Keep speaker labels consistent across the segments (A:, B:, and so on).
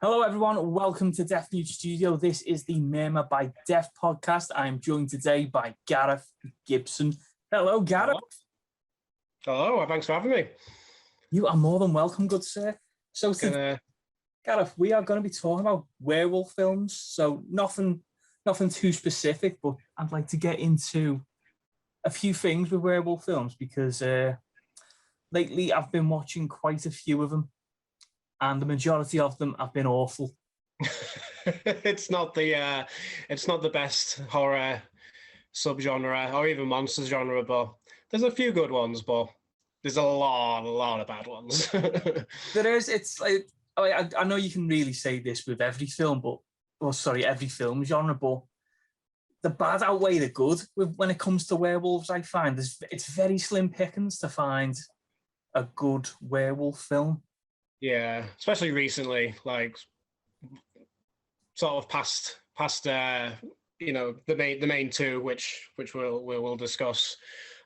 A: Hello, everyone. Welcome to Death Nude Studio. This is the Murmur by Death podcast. I am joined today by Garrath Gibson. Hello, Garrath.
B: Hello, thanks for having me.
A: You are more than welcome, good sir. So, Garrath, we are going to be talking about werewolf films. So, nothing too specific, but I'd like to get into a few things with werewolf films because lately I've been watching quite a few of them. And the majority of them have been awful.
B: It's not the best horror subgenre or even monsters genre, but there's a few good ones, but there's a lot of bad ones.
A: There is. It's like I know you can really say this with every film, every film genre, but the bad outweigh the good when it comes to werewolves. I find it's very slim pickings to find a good werewolf film.
B: Yeah, especially recently, like sort of past the main two, which we'll discuss.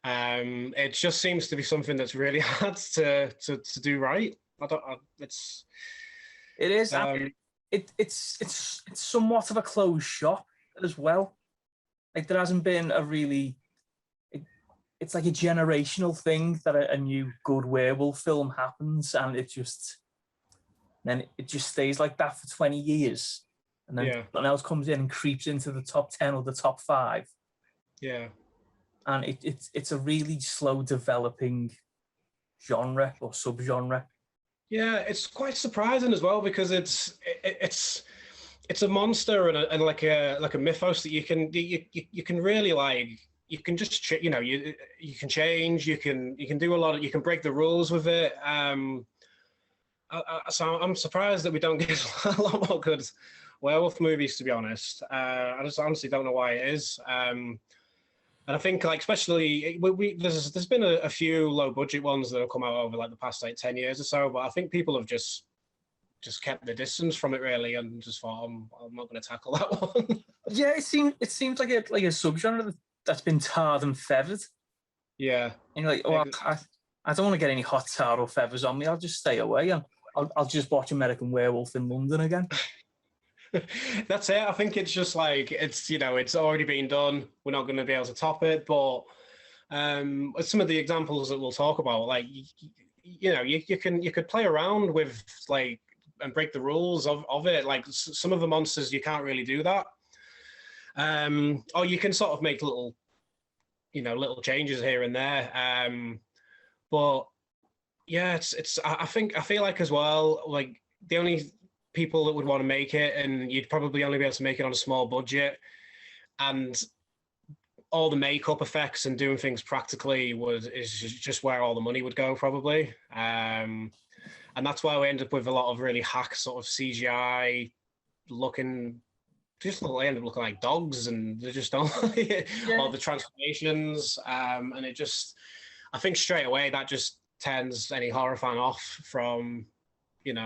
B: It just seems to be something that's really hard to do right. It's
A: somewhat of a closed shop as well. Like there hasn't been a really. It's like a generational thing that a new good werewolf film happens, and it just stays like that for 20 years. And then something else comes in and creeps into the top 10 or the top 5.
B: Yeah.
A: And it's a really slow developing genre or subgenre.
B: Yeah, it's quite surprising as well because it's a monster and like a mythos that you can really like. You can just you can change. You can do a lot. You can break the rules with it. So I'm surprised that we don't get a lot more good werewolf movies, to be honest. I just honestly don't know why it is. And I think, like, especially there's been a few low budget ones that have come out over like the past 10 years or so, but I think people have just kept the distance from it really, and just thought I'm not going to tackle that one.
A: Yeah, it seems like a subgenre that's been tarred and feathered.
B: Yeah,
A: and you're like, I don't want to get any hot tar or feathers on me. I'll just stay away and I'll just watch American Werewolf in London again.
B: That's it. I think it's just like it's already been done. We're not going to be able to top it. But some of the examples that we'll talk about, like you could play around with like and break the rules of it. Like some of the monsters you can't really do that. Or you can sort of make little changes here and there. But yeah, I feel like as well, like the only people that would want to make it, and you'd probably only be able to make it on a small budget, and all the makeup effects and doing things practically is just where all the money would go probably. And that's why we end up with a lot of really hack sort of CGI looking. They end up looking like dogs, and they just don't all the transformations. And it just, I think straight away that just turns any horror fan off from, just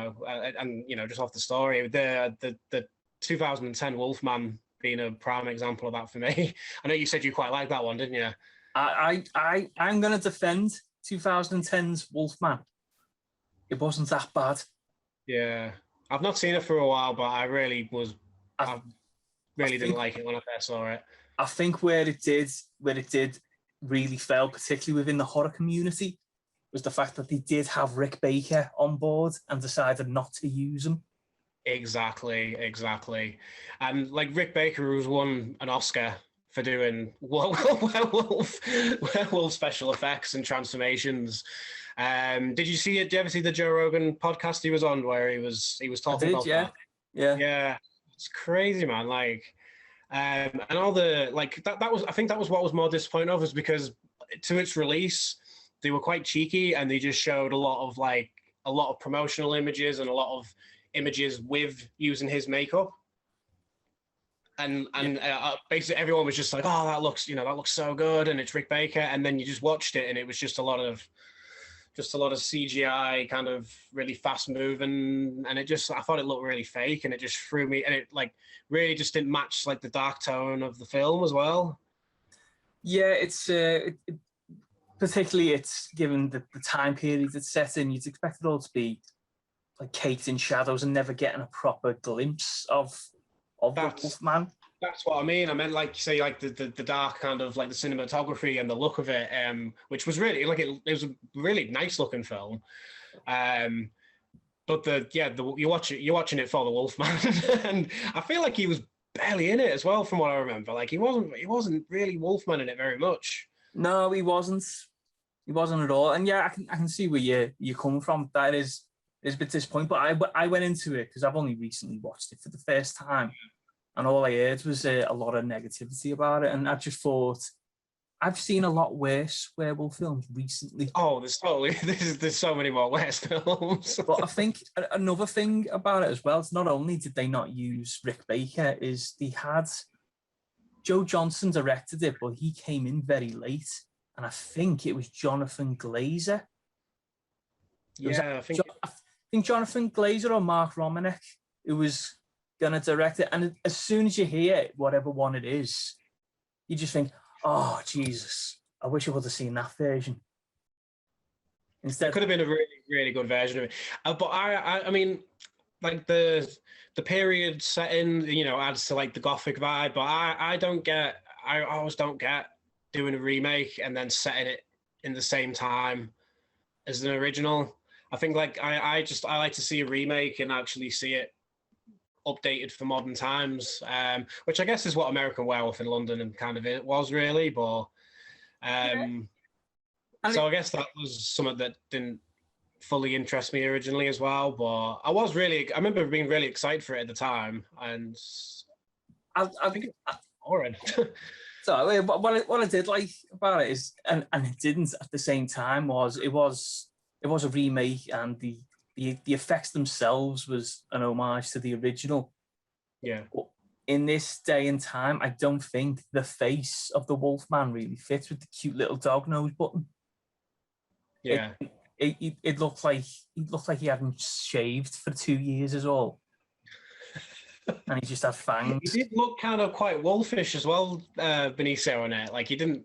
B: off the story. The 2010 Wolfman being a prime example of that for me. I know you said you quite liked that one, didn't you?
A: I'm going to defend 2010's Wolfman. It wasn't that bad.
B: Yeah, I've not seen it for a while, but I really didn't like it when I first saw it.
A: I think where it did really fail, particularly within the horror community, was the fact that they did have Rick Baker on board and decided not to use him.
B: Exactly. And like Rick Baker, who's won an Oscar for doing werewolf special effects and transformations. Did you see it? Did you ever see the Joe Rogan podcast he was on where he was talking about that? Yeah. It's crazy, man. Like, and all the like that was. I think that was what was more disappointing of us because to its release, they were quite cheeky and they just showed a lot of promotional images and a lot of images with using his makeup. And basically everyone was just like, oh, that looks so good, and it's Rick Baker. And then you just watched it, and it was just a lot of CGI, kind of really fast moving, and I thought it looked really fake, and it just threw me, and it like really just didn't match like the dark tone of the film as well.
A: Yeah, it's particularly it's given the time period it's set in, you'd expect it all to be like caked in shadows and never getting a proper glimpse of the Wolfman.
B: That's what I mean. I meant, like, say, like the dark kind of like the cinematography and the look of it, which was really like it was a really nice looking film. But you're watching it for the Wolfman, and I feel like he was barely in it as well, from what I remember. Like he wasn't really Wolfman in it very much.
A: No, he wasn't. He wasn't at all. And yeah, I can see where you're coming from. That is a bit disappointing. But I went into it because I've only recently watched it for the first time, and all I heard was a lot of negativity about it. And I just thought, I've seen a lot worse werewolf films recently.
B: Oh, there's so many more worse films.
A: But I think another thing about it as well, it's not only did they not use Rick Baker, is they had Joe Johnston directed it, but he came in very late. And I think it was Jonathan Glazer.
B: I
A: think Jonathan Glazer or Mark Romanek who was going to direct it. And as soon as you hear whatever one it is, you just think, oh, Jesus, I wish I would have seen that version.
B: Instead, it could have been a really, really good version of it. But I mean, like the period setting, adds to like the Gothic vibe. But I always don't get doing a remake and then setting it in the same time as an original. I think like I like to see a remake and actually see it updated for modern times, which I guess is what American Werewolf in London and kind of it was really. But so I guess that was something that didn't fully interest me originally as well. But I remember being really excited for it at the time, and I think it's boring.
A: So what I did like about it is, and it didn't at the same time, was it was a remake, and the effects themselves was an homage to the original.
B: Yeah.
A: But in this day and time, I don't think the face of the Wolfman really fits with the cute little dog nose button.
B: Yeah.
A: It looked like he hadn't shaved for 2 years as all. And he just had fangs.
B: He did look kind of quite wolfish as well, Benicio on it. Like he didn't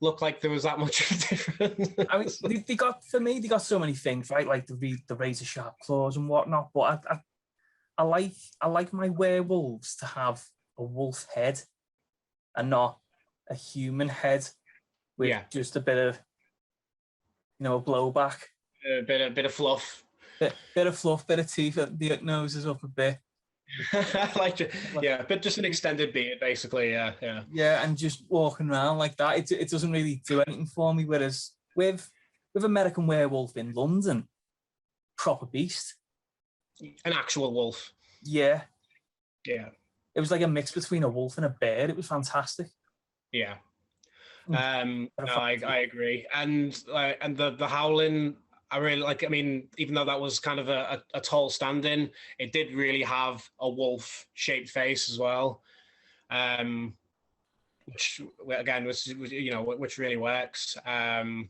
B: look like there was that much of a difference.
A: I mean, they got so many things, right? Like the razor sharp claws and whatnot. But I like my werewolves to have a wolf head and not a human head with just a bit of, a blowback.
B: A bit of fluff.
A: Bit of fluff, bit of teeth. The nose is up a bit.
B: But just an extended beard, basically.
A: Yeah, and just walking around like that, it doesn't really do anything for me. Whereas with American Werewolf in London, proper beast,
B: an actual wolf.
A: Yeah.
B: It
A: was like a mix between a wolf and a bear. It was fantastic.
B: Yeah. I agree, and the howling, I really like. I mean, even though that was kind of a tall stand-in, it did really have a wolf-shaped face as well, which again which really works. The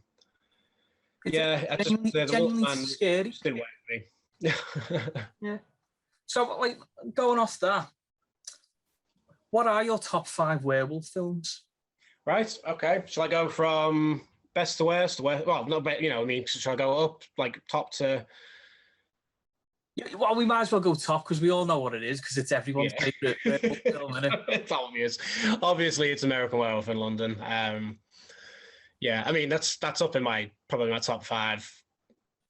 B: Wolfman
A: scary.
B: Just didn't work for me.
A: Yeah. So, like, going off that, what are your top 5 werewolf films?
B: Right. Okay. Shall I go from best to worst? Well, no, but shall I go up like top to?
A: Yeah, well, we might as well go top because we all know what it is because it's everyone's favorite werewolf film, isn't it?
B: It's obvious. Obviously, it's American Werewolf in London. I mean that's up in probably my top 5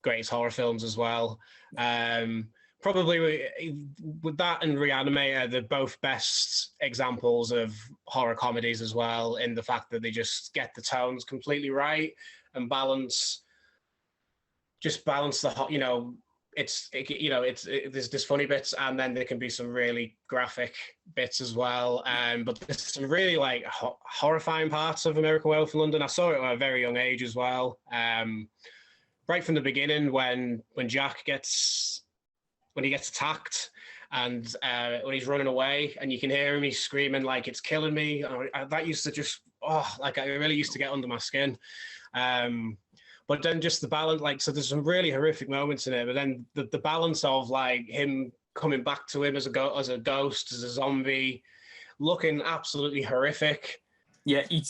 B: greatest horror films as well. Probably with that and Reanimator, they're both best examples of horror comedies as well, in the fact that they just get the tones completely right and balance the there's funny bits, and then there can be some really graphic bits as well. But there's some really like horrifying parts of American Werewolf in London. I saw it at a very young age as well. Right from the beginning, when Jack gets attacked and when he's running away and you can hear him, he's screaming like it's killing me. That used to just I really used to get under my skin. But then just the balance, so there's some really horrific moments in it, but then the balance of like him coming back to him as a ghost, as a zombie, looking absolutely horrific.
A: Yeah,
B: then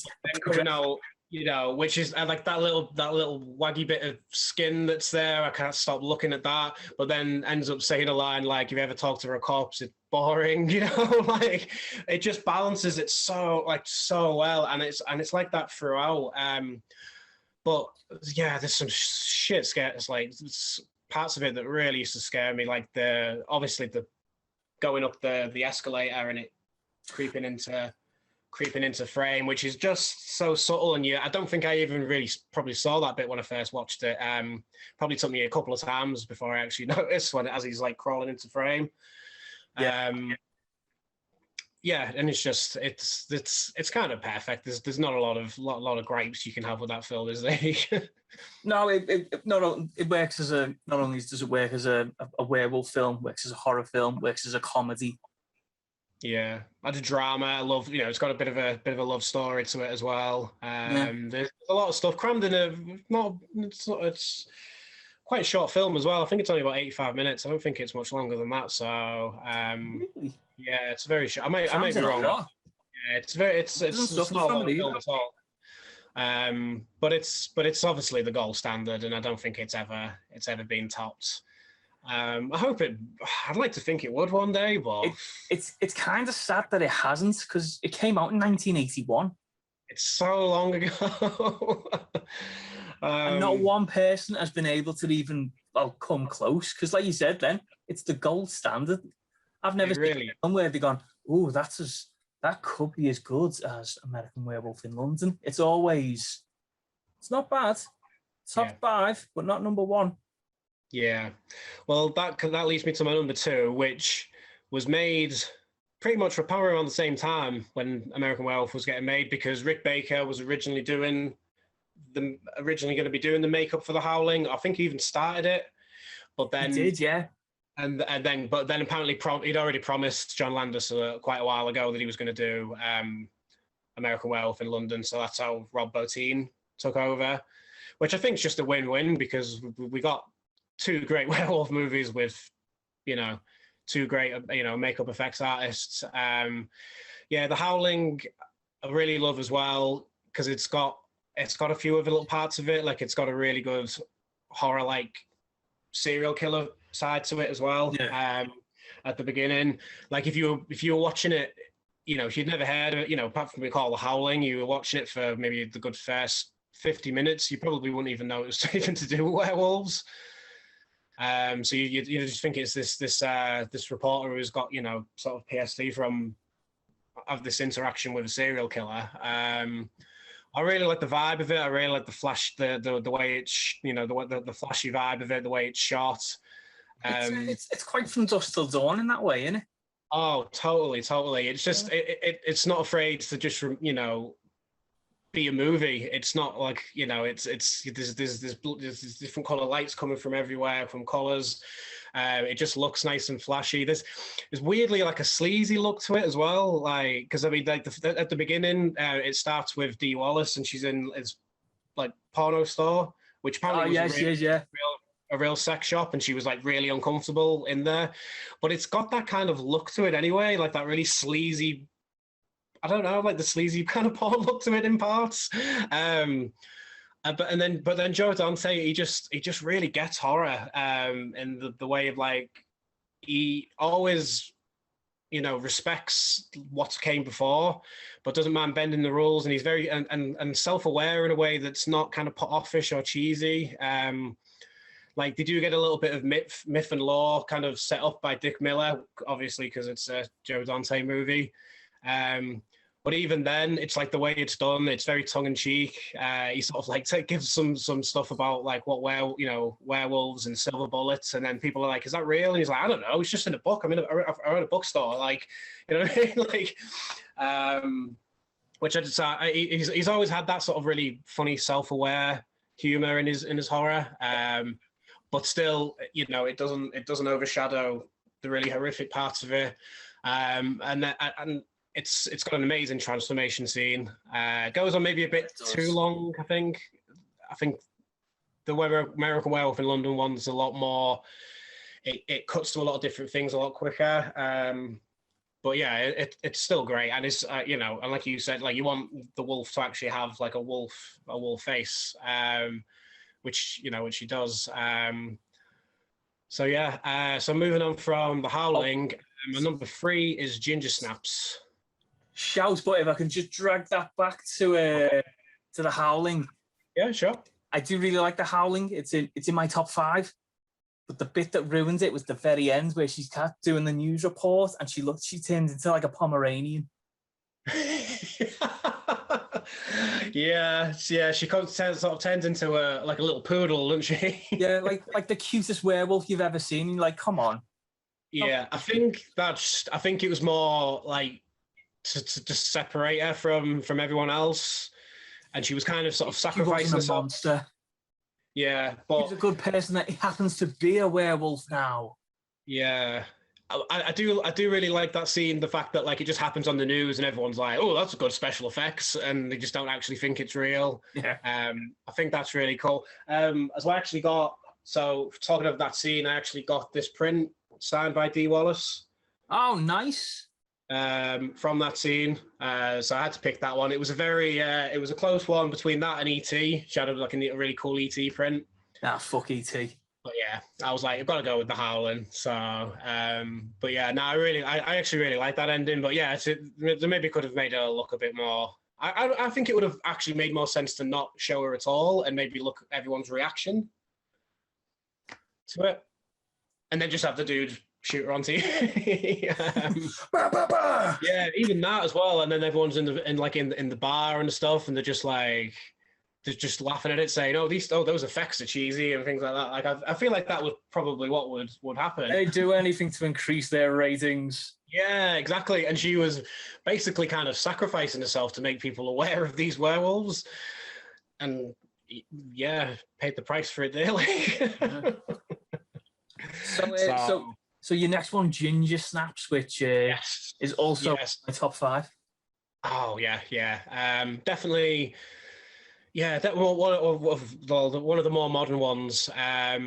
B: coming out you know, which is I like that little waggy bit of skin that's there. I can't stop looking at that. But then ends up saying a line like, "If you ever talk to a corpse, it's boring," you know. Like it just balances it so well, and it's like that throughout. But yeah, there's some shit scares, like parts of it that really used to scare me, like obviously the going up the escalator and it creeping into frame, which is just so subtle. And I don't think I even really probably saw that bit when I first watched it. Probably took me a couple of times before I actually noticed as he's like crawling into frame. Yeah. Yeah, and it's just it's kind of perfect. There's not a lot of gripes you can have with that film, is there?
A: No, it works as not only does it work as a werewolf film, works as a horror film, works as a comedy.
B: Yeah, and a drama. I love, it's got a bit of a love story to it as well. There's a lot of stuff crammed in it's quite a short film as well. I think it's only about 85 minutes. I don't think it's much longer than that. So
A: Really?
B: Yeah, it's very short. I might be wrong. Yeah, it's not a long film at all. But it's obviously the gold standard, and I don't think it's ever been topped. I'd like to think it would one day, but
A: it's kind of sad that it hasn't, because it came out in 1981.
B: It's so long ago.
A: And not one person has been able to even come close, because like you said, then it's the gold standard. I've never seen somewhere they've gone, oh, that could be as good as American Werewolf in London. It's not bad. Top 5, but not number 1.
B: Yeah. Well, that leads me to my number 2, which was made pretty much around the same time when American Werewolf was getting made, because Rick Baker was originally going to be doing the makeup for The Howling. I think he even started it, but then
A: he did, yeah.
B: But then apparently he'd already promised John Landis quite a while ago that he was going to do American Werewolf in London. So that's how Rob Bottin took over, which I think is just a win-win, because we got 2 great werewolf movies with, 2 great, makeup effects artists. The Howling I really love as well, because it's got a few other little parts of it. Like it's got a really good horror, like serial killer side to it as well. At the beginning, like if you were watching it, if you'd never heard of it, apart from we call The Howling, you were watching it for maybe the good first 50 minutes, you probably wouldn't even know it was even to do with werewolves. So you just think it's this reporter who's got sort of PSD from this interaction with a serial killer. I really like the vibe of it. I really like the flash, the way it's the flashy vibe of it, the way it's shot.
A: It's quite from dusk till dawn in that way, isn't it?
B: Oh, totally. It's just it's not afraid to just be a movie. It's not like there's different color lights coming from everywhere, from colors. It just looks nice and flashy. There's weirdly like a sleazy look to it as well. Like, because I mean, like at the beginning, it starts with Dee Wallace and she's in his like porno store, which apparently was a real sex shop, and she was like really uncomfortable in there. But it's got that kind of look to it anyway, like that really sleazy. I don't know, like the sleazy kind of porn look to it in parts. But then Joe Dante, he just really gets horror, in the way of like he always respects what came before, but doesn't mind bending the rules, and he's very and self-aware in a way that's not kind of put offish or cheesy. Like they do get a little bit of myth and lore kind of set up by Dick Miller, obviously because it's a Joe Dante movie. But even then, it's like the way it's done. It's very tongue in cheek. He sort of like gives some stuff about like what werewolves and silver bullets, and then people are like, "Is that real?" And he's like, "I don't know. It's just in a book. I own a bookstore." Like, what I mean? Like, which I just he's always had that sort of really funny, self-aware humor in his horror. But still, it doesn't overshadow the really horrific parts of it. And it's got an amazing transformation scene. It goes on maybe a bit too long, I think. I think the American Werewolf in London one's a lot more. It cuts to a lot of different things a lot quicker. but yeah, it's still great, and it's you know, and like you said, like you want the wolf to actually have like a wolf face, which you know, which she does. So yeah, so moving on from The Howling, my number 3 is Ginger Snaps.
A: Shout, but if I can just drag that back to The Howling.
B: Yeah, sure.
A: I do really like The Howling. It's in my top 5. But the bit that ruins it was the very end where she's doing the news report and she turns into like a Pomeranian.
B: yeah, she sort of turns into a little poodle, doesn't she?
A: Yeah, like the cutest werewolf you've ever seen. You're like, come on.
B: Yeah, I think it was more like to just separate her from everyone else, and she was kind of sort of sacrificing herself.
A: Monster.
B: Yeah, but
A: she's a good person that happens to be a werewolf now.
B: Yeah, I do really like that scene. The fact that like it just happens on the news and everyone's like, "Oh, that's good special effects," and they just don't actually think it's real.
A: Yeah.
B: I think that's really cool. As I actually got talking of that scene, I actually got this print signed by Dee Wallace.
A: Oh, nice.
B: From that scene, so I had to pick that one. It was a close one between that and E.T. She had like a really cool E.T. print.
A: Ah, fuck E.T.
B: But yeah, I was like, I've got to go with The Howling. So, but yeah, no, I actually really like that ending. But yeah, they maybe could have made her look a bit more. I think it would have actually made more sense to not show her at all and maybe look at everyone's reaction to it, and then just have the dude shoot her on TV. Yeah, even that as well. And then everyone's in the bar and stuff, and they're just laughing at it, saying, those effects are cheesy and things like that. Like I feel like that was probably what would happen.
A: They do anything to increase their ratings.
B: Yeah, exactly. And she was basically kind of sacrificing herself to make people aware of these werewolves, and yeah, paid the price for it dearly.
A: So your next one, Ginger Snaps, which is also my top 5.
B: Oh yeah. Definitely. Yeah, that one of the more modern ones. I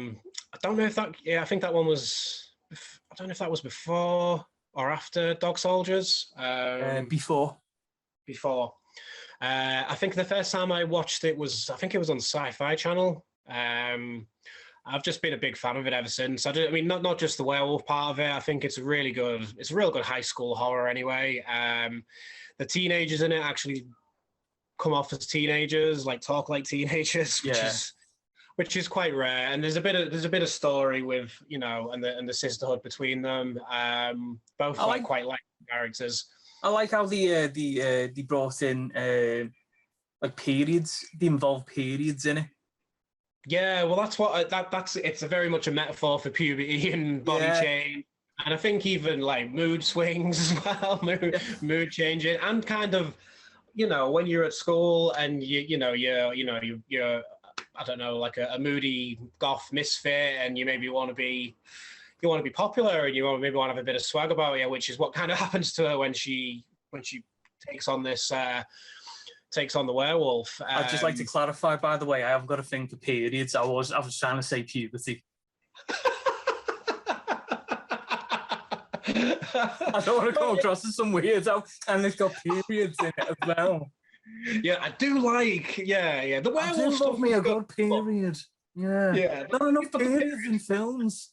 B: don't know if that. Yeah, I think that one was. I don't know if that was before or after Dog Soldiers.
A: Before.
B: Before. I think the first time I watched it was. I think it was on Sci-Fi Channel. I've just been a big fan of it ever since. I mean, not just the werewolf part of it. I think it's really good. It's a real good high school horror anyway. The teenagers in it actually come off as teenagers, like talk like teenagers, which is quite rare. And there's a bit of story with, you know, and the sisterhood between them. Both quite like characters. I
A: like how they brought in like periods. They involved periods in it.
B: Yeah, well, that's what it's a very much a metaphor for puberty and body change, and I think even like mood swings as well, mood changing, and kind of, you know, when you're at school and you're I don't know, like a moody goth misfit, and you maybe want to be popular, and you maybe want to have a bit of swag about you, which is what kind of happens to her when she takes on the werewolf.
A: I'd just like to clarify, by the way, I haven't got a thing for periods. I was trying to say puberty. I don't want to come across as some weirdo, and it's got periods in it as well.
B: Yeah, I do like. Yeah. The werewolf
A: stuff me a good period. Yeah. Not enough periods in films.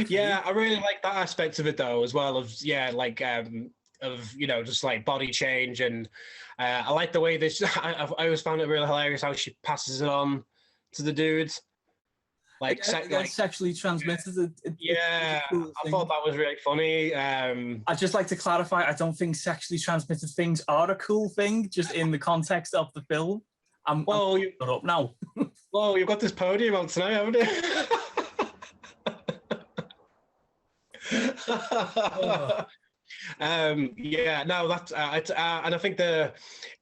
B: Yeah, I really like that aspect of it though, as well. Of you know, just like body change, and I like the way this. I always found it really hilarious how she passes it on to the dudes. Like
A: sexually transmitted.
B: I thought that was really funny.
A: I'd just like to clarify, I don't think sexually transmitted things are a cool thing, just in the context of the film. I'm up now.
B: Well, you've got this podium on tonight, haven't you? And I think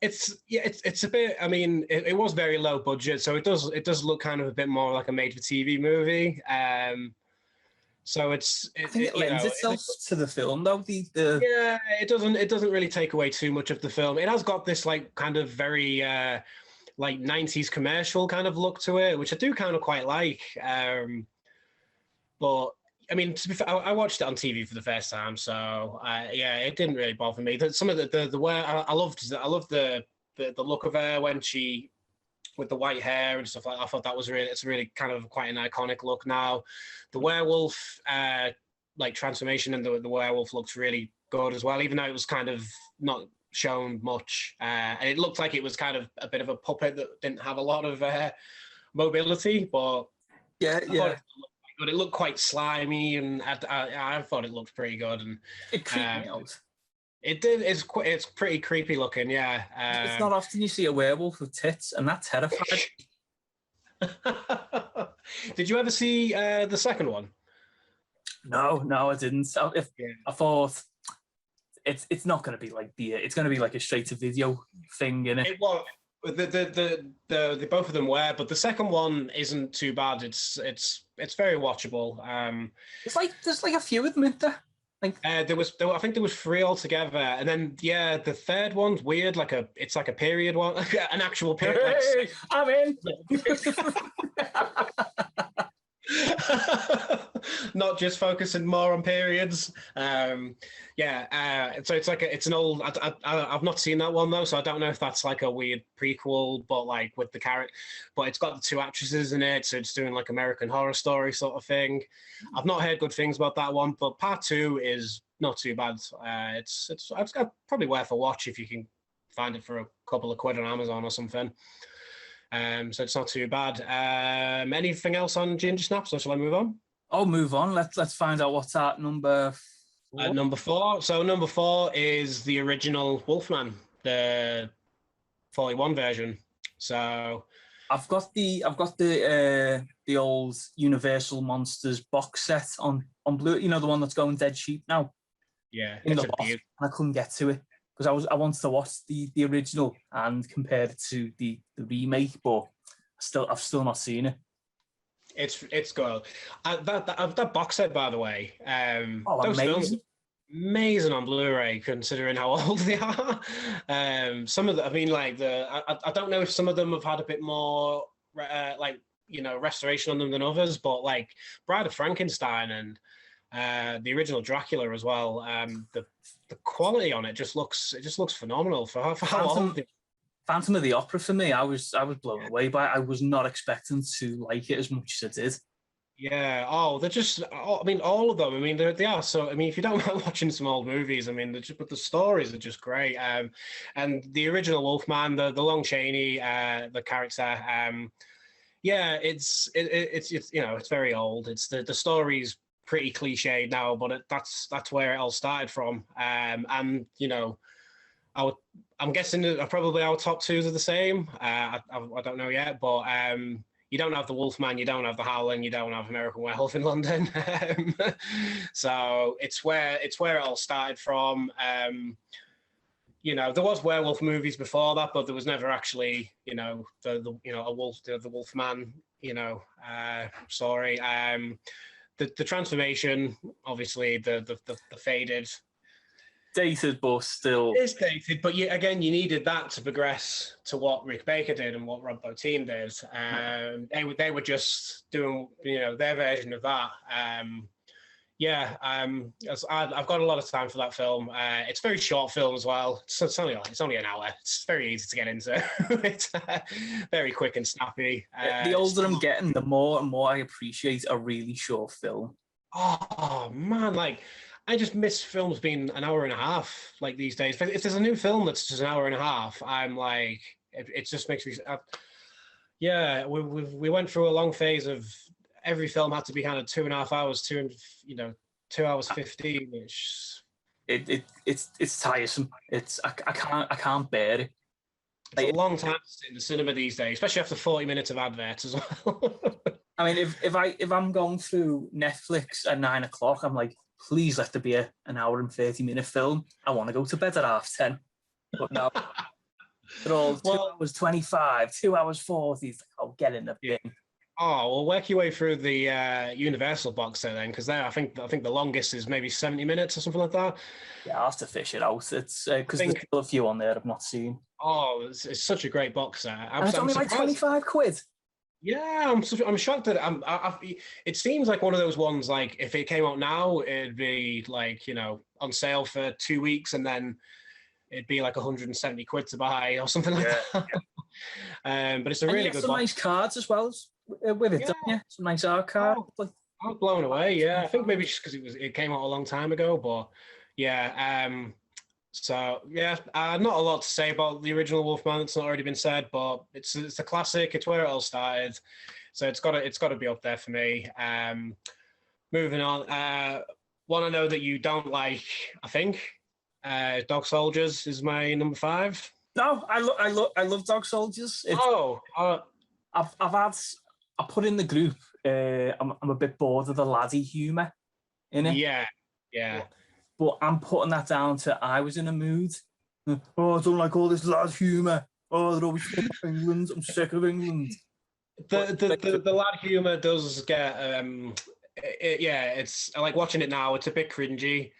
B: it's a bit. I mean, it was very low budget, so it does look kind of a bit more like a made-for-TV movie. So I think
A: it lends itself to the film, though.
B: Yeah, it doesn't really take away too much of the film. It has got this like kind of very like 90s commercial kind of look to it, which I do kind of quite like. But I mean, to be fair, I watched it on TV for the first time, so yeah, it didn't really bother me. Some of the way I loved the look of her when she with the white hair and stuff like that. I thought that was it's really kind of quite an iconic look now. The werewolf like transformation and the werewolf looks really good as well, even though it was kind of not shown much, and it looked like it was kind of a bit of a puppet that didn't have a lot of mobility, but but it looked quite slimy, and I thought it looked pretty good, and
A: it creeped me out.
B: It did. It's pretty creepy looking, yeah.
A: It's not often you see a werewolf with tits, and that terrified me.
B: Did you ever see the second one?
A: No, I didn't. I thought it's not going to be like it's going to be like a straight to video thing, innit?
B: It was. The both of them were, but the second one isn't too bad. It's very watchable.
A: There's like a few of them, isn't there?
B: I think there was 3 altogether, and then the third one's weird. It's like a period one, an actual period.
A: Hey, I'm in.
B: Not just focusing more on periods. So it's an old. I've not seen that one though, so I don't know if that's like a weird prequel, but like with the character. But it's got the 2 actresses in it, so it's doing like American Horror Story sort of thing. I've not heard good things about that one, but part 2 is not too bad. It's probably worth a watch if you can find it for a couple of quid on Amazon or something. So it's not too bad. Anything else on Ginger Snaps, or shall I move on?
A: I'll move on. Let's find out what's at number 4.
B: Number 4. So number 4 is the original Wolfman, the 41 version. So
A: I've got the old Universal Monsters box set on Blue. You know, the one that's going dead cheap now.
B: Yeah,
A: in the box, and I couldn't get to it because I wanted to watch the original and compare it to the remake, but I've still not seen it.
B: It's good. That box set, by the way. Those
A: amazing.
B: films, amazing on Blu-ray, considering how old they are. Some of them, I mean, like I don't know if some of them have had a bit more restoration on them than others, but like Bride of Frankenstein and the original Dracula as well. The quality on it just looks phenomenal for how old.
A: Phantom of the Opera, for me, I was blown away by it. I was not expecting to like it as much as I did.
B: Yeah. Oh, they're just. I mean, all of them. I mean, they are. So, I mean, if you don't like watching some old movies, I mean, but the stories are just great. And the original Wolfman, the Lon Chaney, the character. It's it's very old. It's the story's pretty cliched now, but that's where it all started from. And you know, I'm guessing that probably our top 2s are the same. I don't know yet, but you don't have the Wolfman, you don't have the Howling, you don't have American Werewolf in London. So it's where it all started from. You know, there was werewolf movies before that, but there was never actually, you know, the Wolfman, you know, story. The transformation, obviously, the faded.
A: Dated, but still.
B: It's dated, but you needed that to progress to what Rick Baker did and what Rob Bottin did. They were just doing, you know, their version of that. I've got a lot of time for that film. It's a very short film as well. It's only an hour. It's very easy to get into. It's very quick and snappy.
A: The older I'm getting, the more and more I appreciate a really short film.
B: Oh man, like I just miss films being an hour and a half. Like these days, if there's a new film that's just an hour and a half, I'm like, it just makes me. We went through a long phase of every film had to be kind of 2.5 hours, 2 hours 15, which
A: it's tiresome. I can't bear it.
B: It's a long time to sit in the cinema these days, especially after 40 minutes of adverts as well.
A: I mean, if I'm going through Netflix at 9 o'clock, I'm like, please let there be an hour and 30-minute film. I want to go to bed at 10:30. But no, they're all 2 hours 25, 2 hours 40. It's like, I'll get in the bin.
B: Oh, well, work your way through the Universal box set then, because I think the longest is maybe 70 minutes or something like that.
A: Yeah, I'll have to fish it out. It's because there's still a few on there I've not seen.
B: Oh, it's such a great box set.
A: And it's only like 25 quid.
B: Yeah, I'm shocked that it seems like one of those ones, like if it came out now, it'd be like, on sale for 2 weeks and then it'd be like 170 quid to buy or something like
A: Yeah.
B: that. But it's a
A: And you
B: really
A: get
B: good
A: some
B: box.
A: nice cards as well with it,
B: Yeah.
A: don't you? Some nice art cards.
B: Oh, I'm blown away. Yeah, I think maybe just because it came out a long time ago, but yeah. So yeah, not a lot to say about the original Wolfman. It's not already been said, but it's a classic. It's where it all started, so it's got to be up there for me. Moving on, one I know that you don't like, I think, Dog Soldiers is my number 5.
A: No, I love Dog Soldiers. I've had I put in the group. I'm a bit bored of the laddie humour in it.
B: Yeah.
A: But I'm putting that down to I was in a mood. Oh, I don't like all this lad humour. Oh, they're always from England. I'm sick of England.
B: The lad humour does get it's I like watching it now. It's a bit cringy,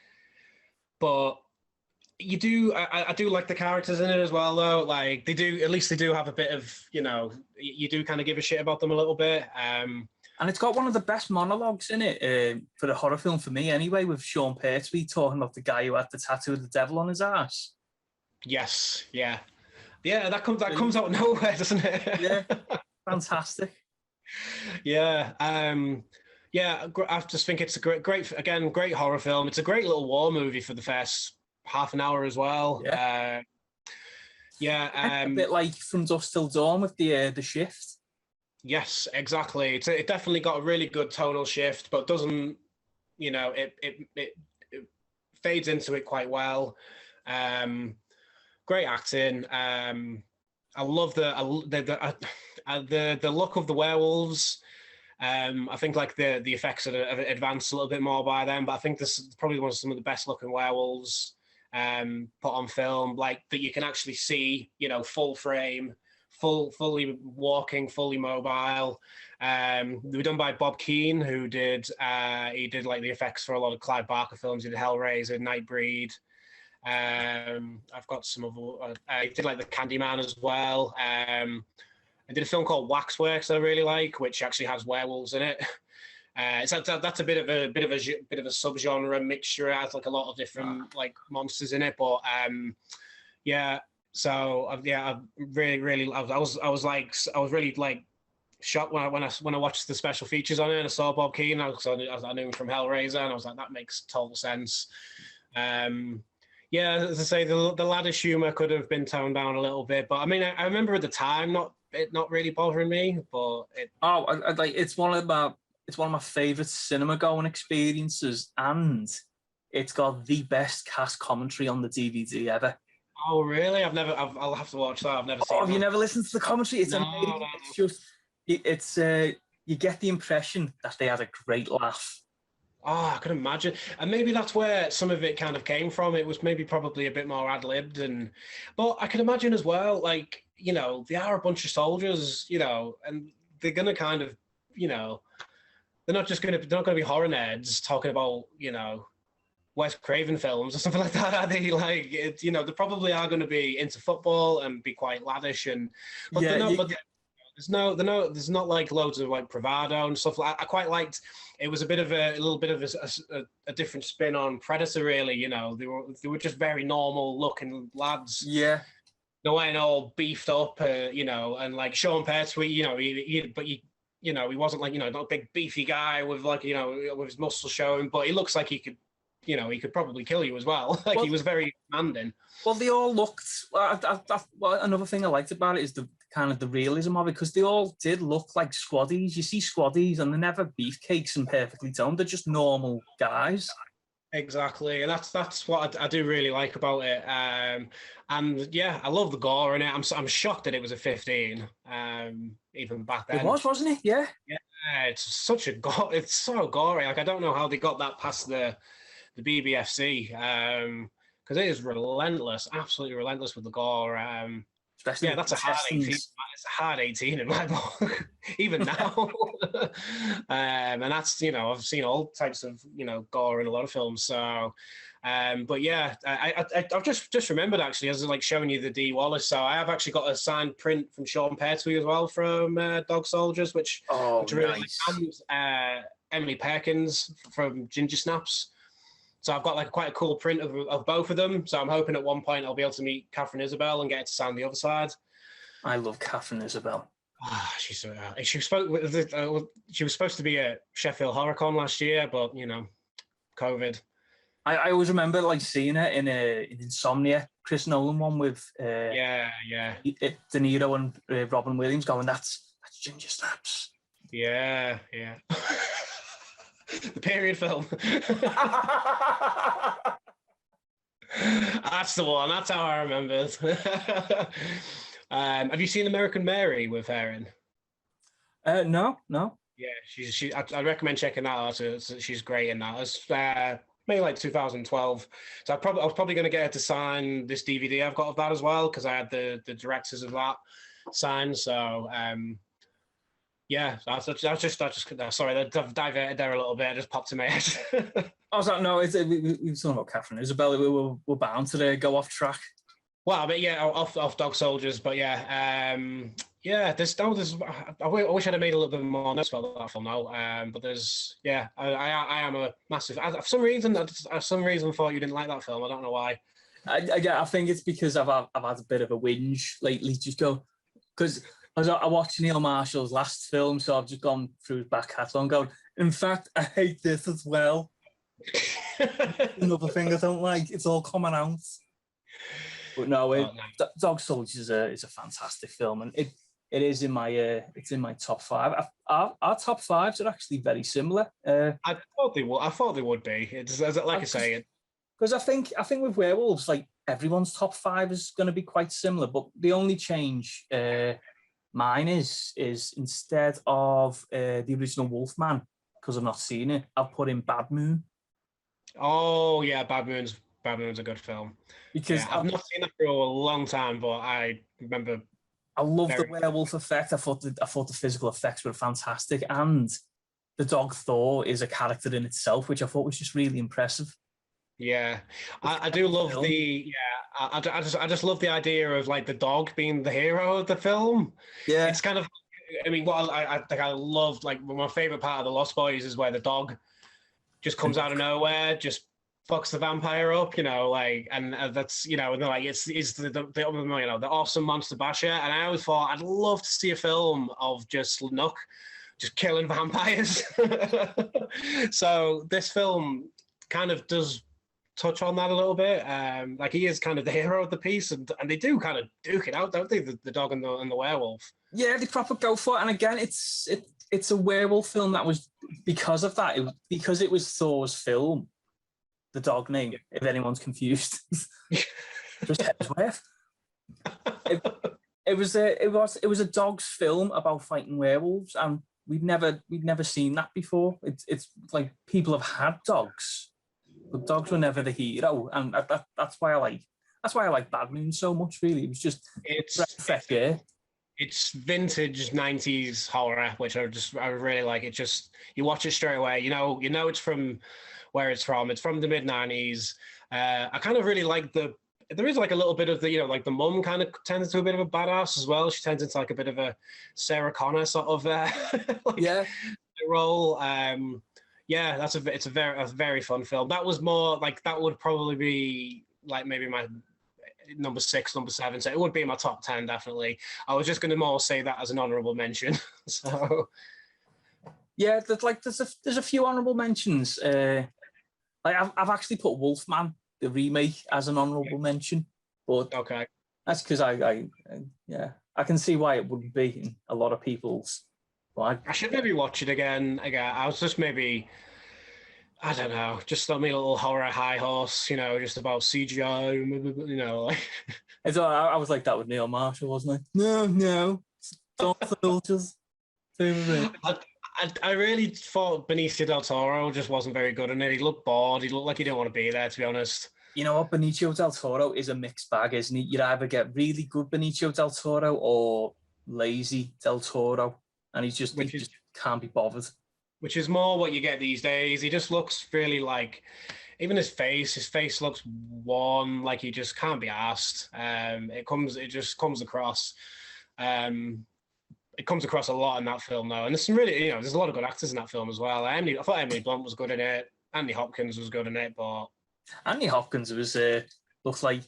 B: but I do like the characters in it as well, though. Like at least they do have a bit of, you do kind of give a shit about them a little bit.
A: And it's got one of the best monologues in it for a horror film for me, anyway, with Sean Pertwee talking about the guy who had the tattoo of the devil on his ass.
B: Yes, yeah. That comes out of nowhere, doesn't it?
A: Yeah, fantastic.
B: Yeah, I just think it's a great horror film. It's a great little war movie for the first half an hour as well.
A: Yeah, a bit like From Dusk Till Dawn with the shift.
B: Yes, exactly. It definitely got a really good tonal shift, but doesn't, it fades into it quite well. Great acting. I love the look of the werewolves. I think like the effects have advanced a little bit more by then, but I think this is probably some of the best looking werewolves put on film, like that you can actually see, full frame, fully walking, fully mobile. They were done by Bob Keane, who did like the effects for a lot of Clive Barker films. He did Hellraiser, Nightbreed. I've got some of. I did like the Candyman as well. I did a film called Waxworks that I really like, which actually has werewolves in it. So that's a bit of a subgenre mixture. It has like a lot of different like monsters in it, but yeah. So I really I was really like shocked when I watched the special features on it and I saw Bob Keane. I knew him from Hellraiser, and I was like, that makes total sense. Yeah, as I say, the laddish humour could have been toned down a little bit, but I mean, I remember at the time not really bothering me, but
A: it's one of my favourite cinema going experiences, and it's got the best cast commentary on the DVD ever.
B: Oh really? I'll have to watch that. I've never seen.
A: Have you never listened to the commentary? It's amazing.
B: No.
A: It's just you get the impression that they had a great laugh.
B: Oh, I could imagine. And maybe that's where some of it kind of came from. It was maybe probably a bit more ad-libbed. But I can imagine as well, like, they are a bunch of soldiers, and they're going to kind of, they're not going to be horror nerds talking about, Wes Craven films or something like that, are they? Like, they probably are going to be into football and be quite laddish. There's not like loads of like bravado and stuff. I quite liked. It was a little bit of a different spin on Predator. Really, they were just very normal looking lads.
A: Yeah,
B: they weren't all beefed up, and like Sean Pertwee, he wasn't like not a big beefy guy with like with his muscles showing, but he looks like he could. He could probably kill you as well. He was very commanding.
A: Well, they all looked. Another thing I liked about it is the kind of the realism of it, because they all did look like squaddies. You see squaddies, and they're never beefcakes and perfectly toned. They're just normal guys.
B: Exactly, and that's what I do really like about it. And yeah, I love the gore in it. I'm shocked that it was a 15. Even back then,
A: it was, wasn't it? Yeah.
B: Yeah, it's such a gore. It's so gory. Like I don't know how they got that past the BBFC, because it is relentless, absolutely relentless with the gore.
A: especially
B: Yeah, that's a hard 18. It's a hard 18 in my book, even now. And that's, I've seen all types of, gore in a lot of films. So, but yeah, I've just remembered actually, as like showing you the D. Wallace. So I have actually got a signed print from Sean Pertwee as well from Dog Soldiers, which I really
A: nice.
B: like. And Emily Perkins from Ginger Snaps. So I've got like quite a cool print of both of them. So I'm hoping at one point I'll be able to meet Catherine Isabel and get her to sign the other side.
A: I love Catherine Isabel.
B: She was supposed to be at Sheffield HorrorCon last year, but COVID.
A: I always remember like seeing her in Insomnia, Chris Nolan one with
B: De
A: Niro and Robin Williams going, that's Ginger Snaps.
B: Yeah. The period film. That's the one. That's how I remember it. Have you seen American Mary with her in?
A: No.
B: Yeah, I recommend checking that out. She's great in that. It's maybe like 2012. So I was probably going to get her to sign this DVD I've got of that as well, because I had the directors of that signed. So yeah, I was just sorry, I've diverted there a little bit. I just popped in my head.
A: I was like, no, we were talking about Catherine Isabel. We're bound to go off track.
B: Well, but yeah, off Dog Soldiers, but yeah, there's I wish I'd have made a little bit more notes about that film now. But I am a massive. For some reason thought you didn't like that film. I don't know why.
A: I think it's because I've had a bit of a whinge lately. Because I watched Neil Marshall's last film, so I've just gone through his back catalogue and going, in fact, I hate this as well. Another thing I don't like. It's all coming out. But no, Dog Soldiers is a fantastic film, and it is in my top 5. Our top 5s are actually very similar.
B: I thought they would be. It's like I say it,
A: because I think with Werewolves, like everyone's top 5 is going to be quite similar, but the only change mine is instead of the original Wolfman, because I've not seen it, I've put in Bad Moon.
B: Oh yeah, Bad Moon's a good film.
A: Because
B: I've not seen that for a long time, but I remember.
A: I love the werewolf effect. I thought the physical effects were fantastic, and the dog Thor is a character in itself, which I thought was just really impressive.
B: Yeah, I do love I just love the idea of like the dog being the hero of the film.
A: Yeah,
B: it's kind of. I mean, what I think I loved, like my favorite part of the Lost Boys is where the dog just comes out of nowhere, just fucks the vampire up, and that's, like it's the awesome monster basher. And I always thought I'd love to see a film of just Nook just killing vampires. So this film kind of does touch on that a little bit. Like he is kind of the hero of the piece, and they do kind of duke it out, don't they? The dog and the werewolf. Yeah,
A: they proper go for it. And again, it's a werewolf film that was because of that. Because it was Thor's film. The dog name, if anyone's confused. Just Hemsworth. It was a dog's film about fighting werewolves, and we'd never seen that before. It's like people have had dogs, but dogs were never the hero, and that's why I like Bad Moon so much. Really, it was just fresh air.
B: It's vintage 90s horror, which I really like. It just, you watch it straight away. You know it's from where it's from. It's from the mid-90s. I kind of really like there is like a little bit of the, like the mum kind of turns into a bit of a badass as well. She turns into like a bit of a Sarah Connor sort of role. It's a very fun film. That was more like, that would probably be like maybe my number 6, number 7. So it would be in my top 10, definitely. I was just going to more say that as an honorable mention. So
A: yeah, there's a few honorable mentions. Like I've actually put Wolfman, the remake, as an honorable mention, but
B: okay,
A: that's because I can see why it wouldn't be in a lot of people's. But
B: I should maybe watch it again. I was just maybe, I don't know, just on me little horror high horse, just about CGI, like.
A: I was like that with Neil Marshall, wasn't I? No, Dog Soldiers.
B: I really thought Benicio del Toro just wasn't very good in it. He looked bored. He looked like he didn't want to be there, to be honest.
A: You know what? Benicio del Toro is a mixed bag, isn't he? You either get really good Benicio del Toro or lazy del Toro, and he just can't be bothered.
B: Which is more what you get these days. He just looks really like, even his face looks worn, like he just can't be asked. It just comes across. It comes across a lot in that film though, and there's some really, there's a lot of good actors in that film as well. I thought Emily Blunt was good in it. Anthony Hopkins was good in it, but
A: Anthony Hopkins was looked like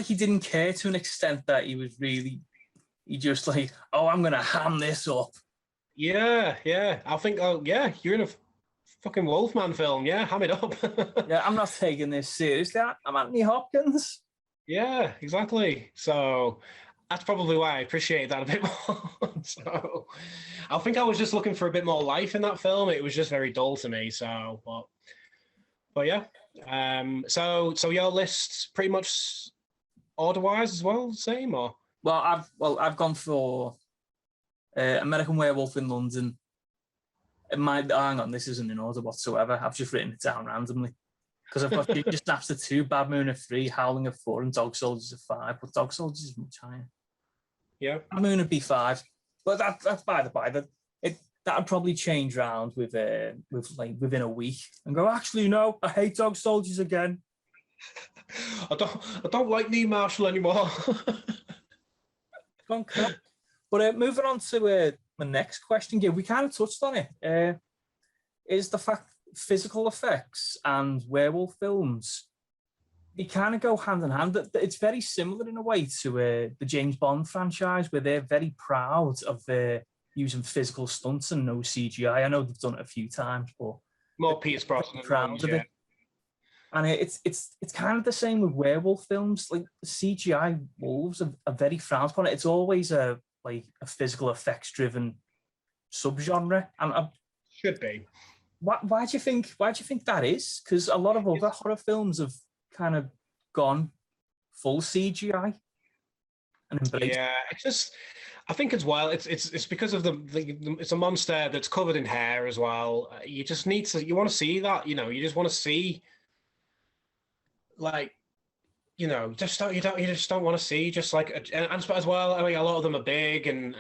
A: he didn't care to an extent that he just like, oh, I'm gonna ham this up.
B: Yeah. I think, you're in a fucking Wolfman film. Yeah, ham it up.
A: Yeah, I'm not taking this seriously. I'm Anthony Hopkins.
B: Yeah, exactly. So that's probably why I appreciate that a bit more. So I think I was just looking for a bit more life in that film. It was just very dull to me. So, but yeah. So your list's pretty much order-wise as well, same or?
A: Well, I've gone for American Werewolf in London. Hang on, this isn't in order whatsoever. I've just written it down randomly because I've got Ginger Snaps at 2, Bad Moon at 3, Howling at 4, and Dog Soldiers at 5. But Dog Soldiers is much higher.
B: Yeah,
A: Bad Moon would be 5, but that's by the by. That would probably change round with like within a week and go, actually no, I hate Dog Soldiers again.
B: I don't like Lee Marshall anymore.
A: But moving on to my next question, we kind of touched on it. Is the fact physical effects and werewolf films, they kind of go hand in hand. It's very similar in a way to the James Bond franchise, where they're very proud of using physical stunts and no CGI. I know they've done it a few times, but
B: more Pierce Brosnan
A: proud of it. And it's kind of the same with werewolf films. Like CGI wolves are very frowned upon. It's always a physical effects driven subgenre, and
B: should be.
A: Why do you think that is? Because a lot of other horror films have kind of gone full CGI and embraced.
B: Yeah, I think as well. It's because of it's a monster that's covered in hair as well. You just you want to see that. You just want to see. Like, you just don't want to see just like, and as well, I mean, a lot of them are big and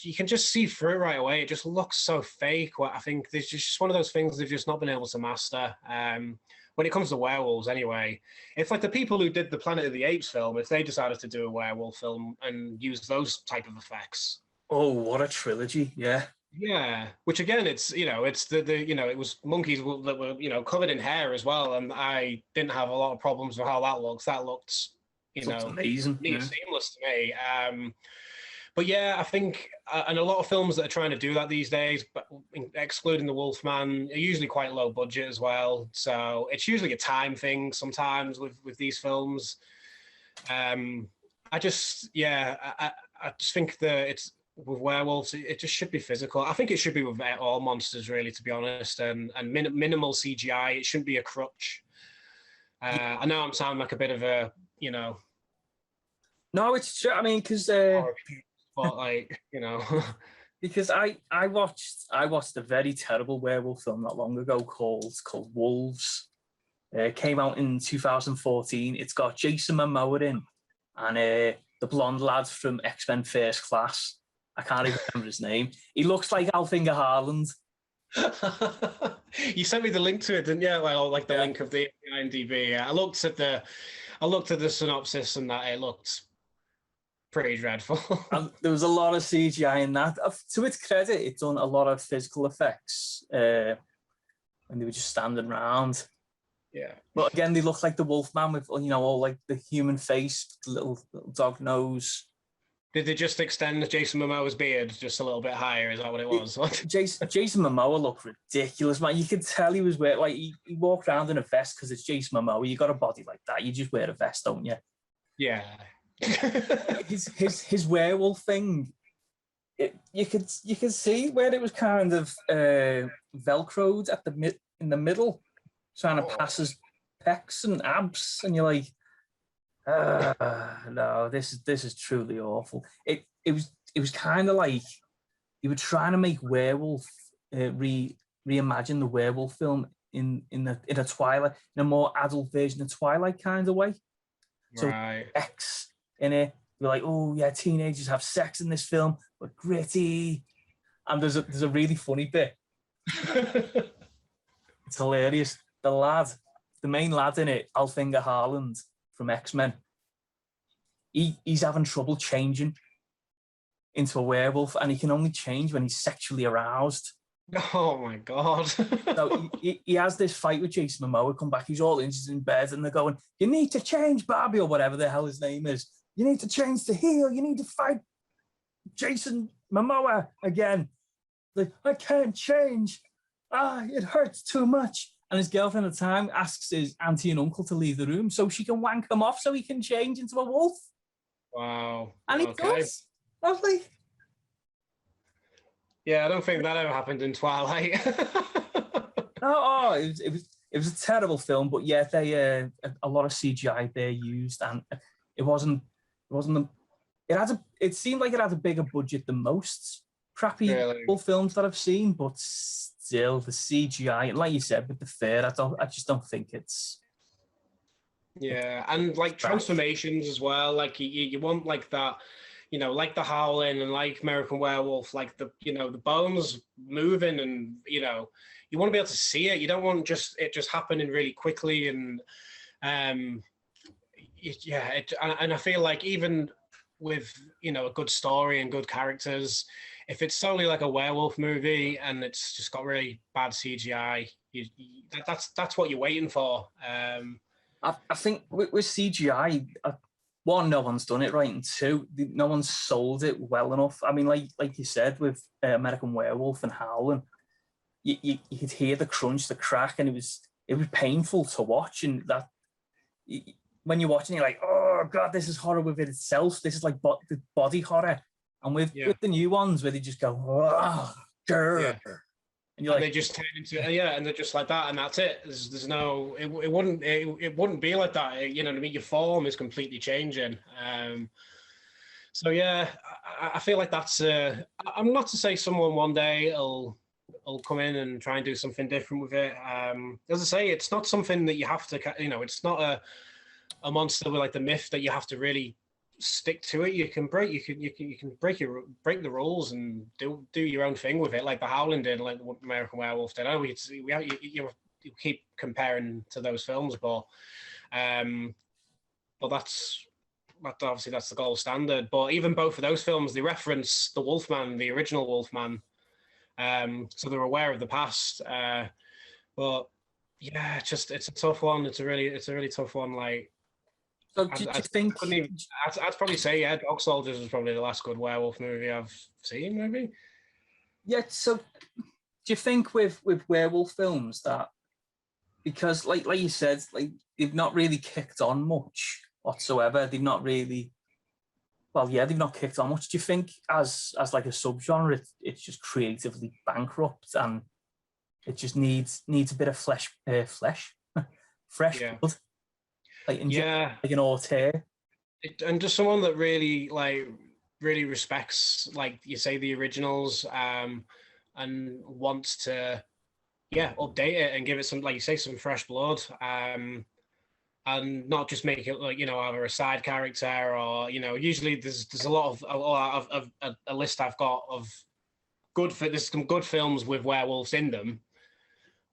B: you can just see through it right away. It just looks so fake. I think there's just one of those things they've just not been able to master. When it comes to werewolves anyway, it's like the people who did the Planet of the Apes film, if they decided to do a werewolf film and use those type of effects.
A: Oh, what a trilogy. Yeah.
B: Yeah, which again, it's it was monkeys that were
A: covered
B: in hair as well, and I didn't have a lot of problems with how that looks. That looked
A: amazing,
B: seamless to me. But yeah, I think and a lot of films that are trying to do that these days, but excluding the Wolfman, are usually quite low budget as well. So it's usually a time thing sometimes with these films. I just think that it's. With werewolves, it just should be physical. I think it should be with all monsters, really, to be honest, and minimal CGI. It shouldn't be a crutch. I know I'm sounding like a bit of a,
A: No, it's true. I mean, because
B: but like,
A: because I watched a very terrible werewolf film not long ago called Wolves. It came out in 2014. It's got Jason Momoa in and the blonde lad from X-Men First Class. I can't even remember his name. He looks like Alfinger Haaland.
B: You sent me the link to it, didn't you? Like the link of the IMDb. Yeah. I looked at the synopsis and that it looked pretty dreadful.
A: And there was a lot of CGI in that. To its credit, it's done a lot of physical effects when they were just standing around.
B: Yeah.
A: But again, they look like the Wolfman with all like the human face, little dog nose.
B: Did they just extend Jason Momoa's beard just a little bit higher? Is that what it was?
A: Jason Momoa looked ridiculous, man. You could tell he was wearing, like, he walked around in a vest because it's Jason Momoa. You got a body like that, you just wear a vest, don't you?
B: Yeah.
A: his werewolf thing, you could see where it was kind of velcroed in the middle, trying to pass his pecs and abs, and you're like, no, this is truly awful. It was kind of like you were trying to make werewolf reimagine the werewolf film in a Twilight, in a more adult version of Twilight kind of way. So
B: Right.
A: sex in it, you're like, oh yeah, teenagers have sex in this film, but gritty. And there's a really funny bit. It's hilarious. The main lad in it, Alfinger Harland from X-Men, he's having trouble changing into a werewolf, and he can only change when he's sexually aroused.
B: Oh my God.
A: So he has this fight with Jason Momoa, come back, he's all injured in bed, and they're going, you need to change, Barbie, or whatever the hell his name is. You need to change to heel. You need to fight Jason Momoa again. Like, I can't change. It hurts too much. And his girlfriend at the time asks his auntie and uncle to leave the room so she can wank him off so he can change into a wolf.
B: Wow.
A: And he does. I was like,
B: yeah, I don't think that ever happened in Twilight.
A: no, it was a terrible film, but yeah, they a lot of CGI they used, and it seemed like it had a bigger budget than most crappy films that I've seen, but still the CGI, and like you said with the fair, I just don't think it's.
B: Yeah, and like transformations as well. Like you want like that, you know, like the Howling and like American Werewolf, like the bones moving, and you want to be able to see it. You don't want it just happening really quickly, and and I feel like even with a good story and good characters, if it's solely like a werewolf movie and it's just got really bad CGI, that's what you're waiting for.
A: I think with CGI, one, no one's done it right, and two, no one's sold it well enough. I mean, like you said with American Werewolf and Howling, you could hear the crunch, the crack, and it was painful to watch. And that when you're watching, you're like, oh God, this is horror within itself. This is like body horror. And with the new ones where they just go, oh, grr. And you're like,
B: they just turn into and they're just like that, and that's it. There's no, it wouldn't be like that. You know what I mean? Your form is completely changing. So yeah, I feel like that's. I'm not to say someone one day will come in and try and do something different with it. As I say, it's not something that you have to. It's not a monster with like the myth that you have to really stick to it. You can break the rules and do your own thing with it, like the Howling did, like the American Werewolf did. I know you keep comparing to those films, but that's obviously that's the gold standard. But even both of those films, they reference the Wolfman, the original Wolfman, so they're aware of the past. But yeah, it's a tough one. It's a really tough one. Like.
A: So do you think?
B: I'd probably say, Dog Soldiers is probably the last good werewolf movie I've seen, maybe.
A: Yeah. So do you think with werewolf films that, because like you said, like they've not really kicked on much whatsoever. They've not really. Well, yeah, they've not kicked on much. Do you think as like a subgenre, it's just creatively bankrupt and it just needs a bit of fresh blood? Like like an auteur,
B: and just someone that really respects, like you say, the originals, and wants to update it and give it some, like you say, some fresh blood, and not just make it like either a side character or usually there's a lot of a list I've got of there's some good films with werewolves in them,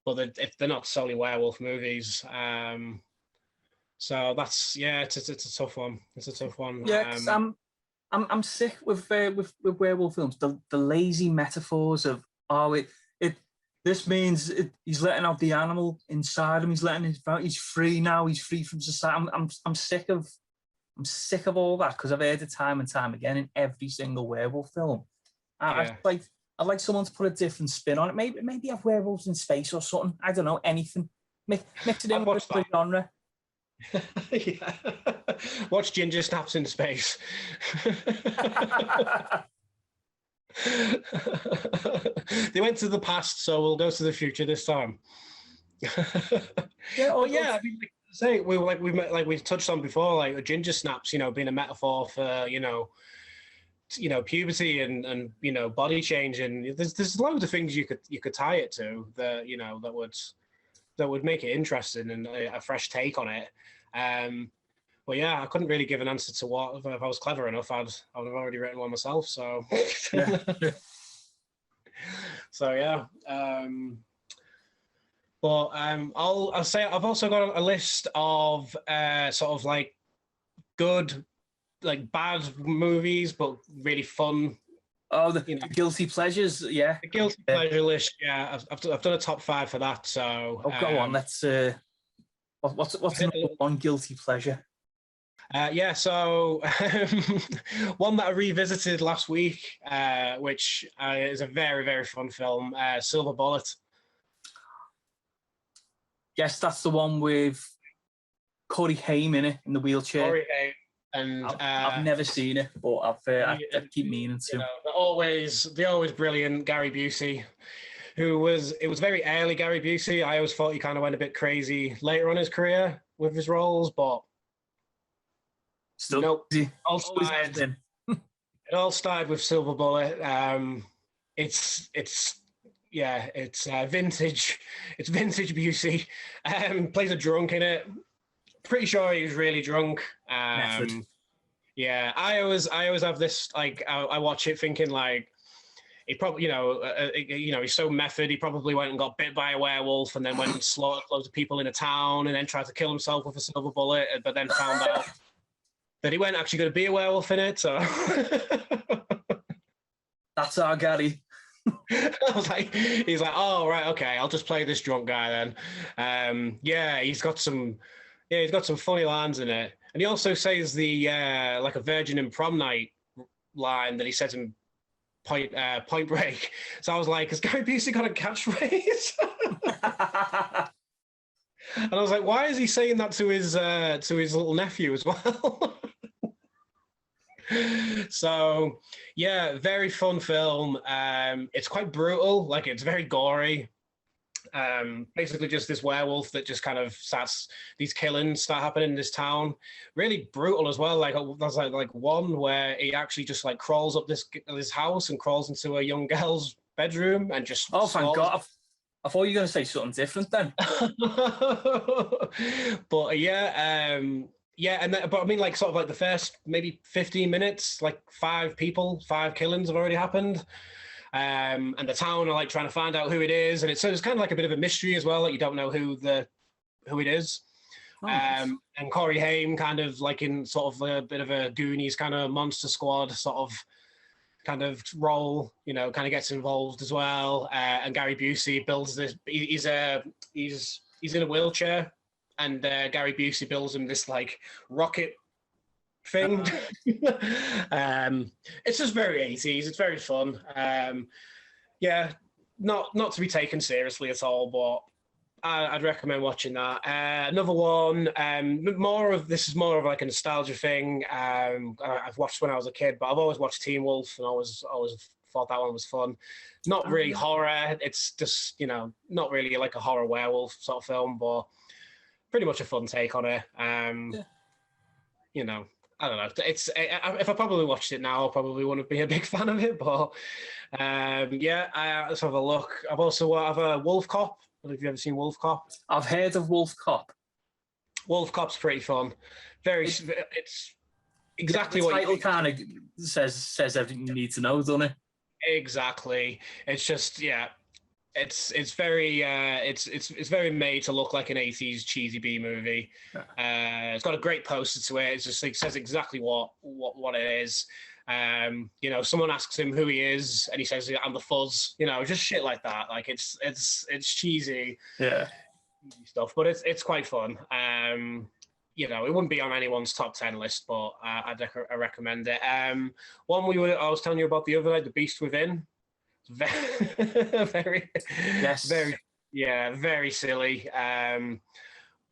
B: but if they're not solely werewolf movies. So that's it's a tough one. It's a tough one.
A: Yeah, I'm sick with werewolf films. The lazy metaphors of this means he's letting out the animal inside him. He's free now. He's free from society. I'm sick of all that because I've heard it time and time again in every single werewolf film. I'd like someone to put a different spin on it. Maybe have werewolves in space or something. I don't know, anything. Mix it in with the genre.
B: Yeah. Watch Ginger Snaps in space. They went to the past, so we'll go to the future this time. I mean, say we've touched on before, like Ginger Snaps, being a metaphor for puberty and body change, and there's loads of things you could tie it to that that would. that would make it interesting and a fresh take on it. But yeah, I couldn't really give an answer to what. If I was clever enough, I would have already written one myself. So
A: Yeah.
B: so yeah. But I'll say I've also got a list of sort of like good, like bad movies, but really fun.
A: Oh, the guilty pleasures, yeah.
B: The guilty pleasure list, yeah. I've done a top 5 for that. So
A: go on. Let's. What's number one guilty pleasure?
B: Yeah, so one that I revisited last week, which is a very, very fun film, Silver Bullet.
A: Yes, that's the one with Corey Haim in it, in the wheelchair.
B: Corey Haim. And
A: I've never seen it, but I keep meaning to.
B: The always brilliant Gary Busey, it was very early Gary Busey. I always thought he kind of went a bit crazy later on in his career with his roles, but
A: still
B: nope.
A: It
B: all started with Silver Bullet. It's vintage. It's vintage Busey. Plays a drunk in it. Pretty sure he was really drunk. Yeah, I always have this, like, I watch it thinking like he probably, he's so method. He probably went and got bit by a werewolf and then went and slaughtered loads of people in a town and then tried to kill himself with a silver bullet, but then found out that he wasn't actually going to be a werewolf in it. So
A: that's our Gary.
B: I was like, he's like, oh right, okay, I'll just play this drunk guy then. He's got some funny lines in it, and he also says the like a virgin in prom night line that he says in Point Break. So I was like, has Gary Busey got a catchphrase? And I was like, why is he saying that to his little nephew as well? So yeah, very fun film. It's quite brutal, like it's very gory. Basically just this werewolf that just kind of these killings start happening in this town. Really brutal as well. Like there's like one where he actually just like crawls up this house and crawls into a young girl's bedroom and just
A: thank God. I thought you were going to say something different then.
B: But but I mean, like, sort of like the first maybe 15 minutes, like 5 killings have already happened. And the town are like trying to find out who it is. And it's kind of like a bit of a mystery as well. Like you don't know who it is. Oh. And Corey Haim kind of like in sort of a bit of a Goonies kind of monster squad sort of kind of role, kind of gets involved as well. And Gary Busey builds this, he's in a wheelchair. And Gary Busey builds him this like rocket thing. It's just very 80s. It's very fun. Not to be taken seriously at all, but I'd recommend watching that. Another one, this is more of like a nostalgia thing. I've watched when I was a kid, but I've always watched Teen Wolf and always thought that one was fun. Not really horror. It's just, not really like a horror werewolf sort of film, but pretty much a fun take on it. I don't know. If I probably watched it now, I probably wouldn't be a big fan of it. But let's have a look. I've also have a Wolf Cop. Have you ever seen Wolf Cop?
A: I've heard of Wolf Cop.
B: Wolf Cop's pretty fun. It's exactly what
A: the title kind of says everything you need to know, doesn't it?
B: Exactly. It's just It's very it's very made to look like an 80s cheesy B movie. It's got a great poster to it. It says exactly what it is. Someone asks him who he is, and he says, "I'm the Fuzz." Just shit like that. Like it's cheesy, stuff, but it's quite fun. It wouldn't be on anyone's top 10 list, but I recommend it. One I was telling you about the other night, The Beast Within. Very silly.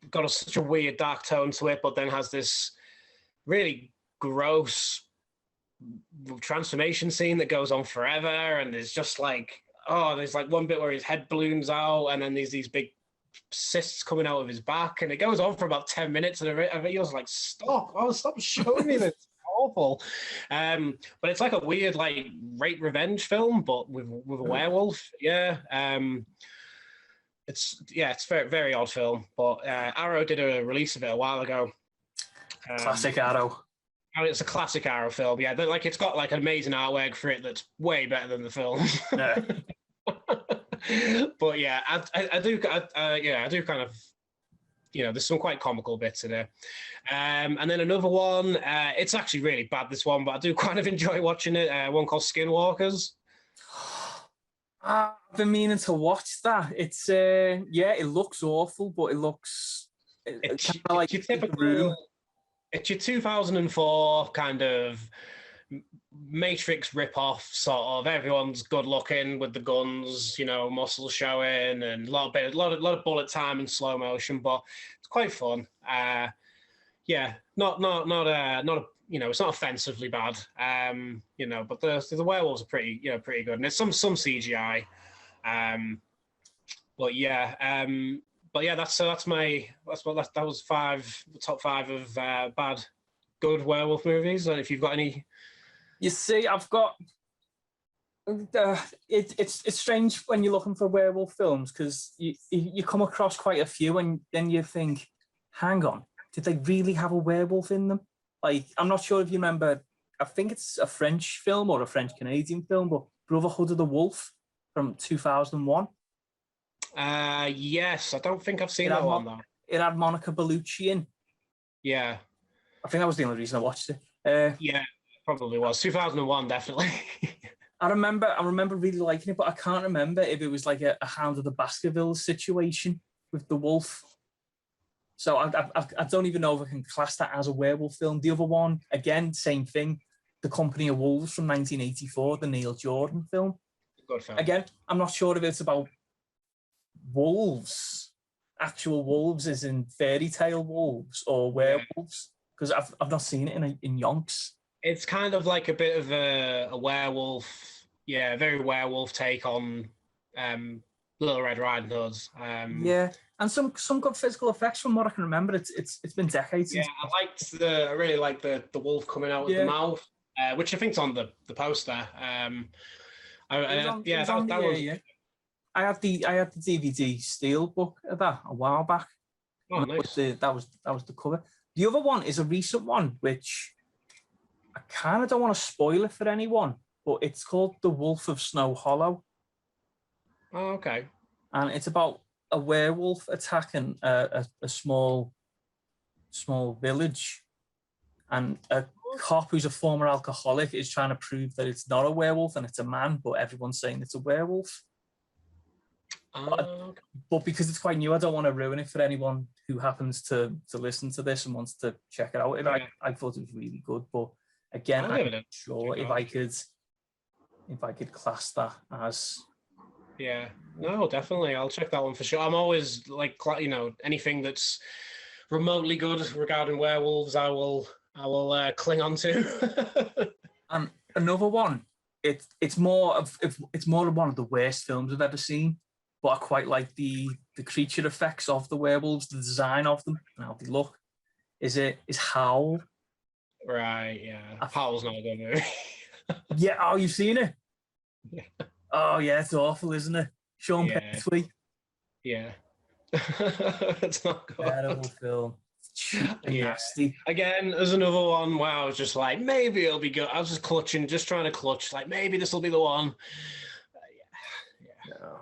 B: Got such a weird dark tone to it, but then has this really gross transformation scene that goes on forever, and there's just like there's like one bit where his head balloons out, and then there's these big cysts coming out of his back, and it goes on for about 10 minutes, and I was like, stop showing me this. Awful. But it's like a weird like rape revenge film, but with a werewolf. it's very very odd film. But Arrow did a release of it a while ago.
A: Classic Arrow.
B: I mean, it's a classic Arrow film. Yeah, like it's got like an amazing artwork for it that's way better than the film.
A: Yeah.
B: But yeah, I do kind of, there's some quite comical bits in it. And then another one, it's actually really bad, this one, but I do kind of enjoy watching it. One called Skinwalkers.
A: I've been meaning to watch that. It's it looks awful, but it looks
B: It's
A: like
B: your typical. It's your 2004 kind of Matrix rip-off, sort of. Everyone's good looking with the guns, muscles showing, and a lot of bullet time and slow motion, but it's quite fun. Not it's not offensively bad. But the werewolves are pretty good, and there's some CGI. That was the top five of bad, good werewolf movies. And if you've got any,
A: you see, I've got. It's strange when you're looking for werewolf films because you come across quite a few and then you think, hang on, did they really have a werewolf in them? Like, I'm not sure if you remember. I think it's a French film or a French Canadian film, but Brotherhood of the Wolf from 2001.
B: Yes, I don't think I've seen that one though.
A: It had Monica Bellucci in.
B: Yeah,
A: I think that was the only reason I watched it.
B: Yeah, probably was 2001, definitely.
A: I remember really liking it, but I can't remember if it was like a Hound of the Baskervilles situation with the wolf. So I don't even know if I can class that as a werewolf film. The other one, again, same thing. The Company of Wolves from 1984, the Neil Jordan film.
B: Good film.
A: Again, I'm not sure if it's about wolves, actual wolves as in fairy tale wolves or werewolves, because I've not seen it in yonks. It's
B: kind of like a bit of a werewolf, very werewolf take on Little Red Riding Hood.
A: And some good physical effects from what I can remember. It's been decades.
B: Yeah, I really liked the wolf coming out with the mouth, which I think's on the poster. I had the DVD steelbook of that a while back. Oh, nice.
A: That was the cover. The other one is a recent one, which I kind of don't want to spoil it for anyone, but it's called The Wolf of Snow Hollow.
B: Oh, okay.
A: And it's about a werewolf attacking a small village, and a cop who's a former alcoholic is trying to prove that it's not a werewolf and it's a man, but everyone's saying it's a werewolf. But because it's quite new, I don't want to ruin it for anyone who happens to listen to this and wants to check it out. I thought it was really good, but again, I'm not sure if I could class that as.
B: Yeah, no, definitely. I'll check that one for sure. I'm always like, anything that's remotely good regarding werewolves, I will cling on to.
A: And another one, it's more of one of the worst films I've ever seen, but I quite like the creature effects of the werewolves, the design of them, and how they look. Is Howl?
B: Right. Yeah. Howl's not a good movie.
A: Yeah. Oh, you've seen it?
B: Yeah.
A: Oh yeah, it's awful, isn't it? Sean Pertwee.
B: Yeah. It's not good.
A: Terrible film. Nasty.
B: Again, there's another one where I was just like, maybe it'll be good. I was just trying to clutch, like maybe this will be the one.
A: No.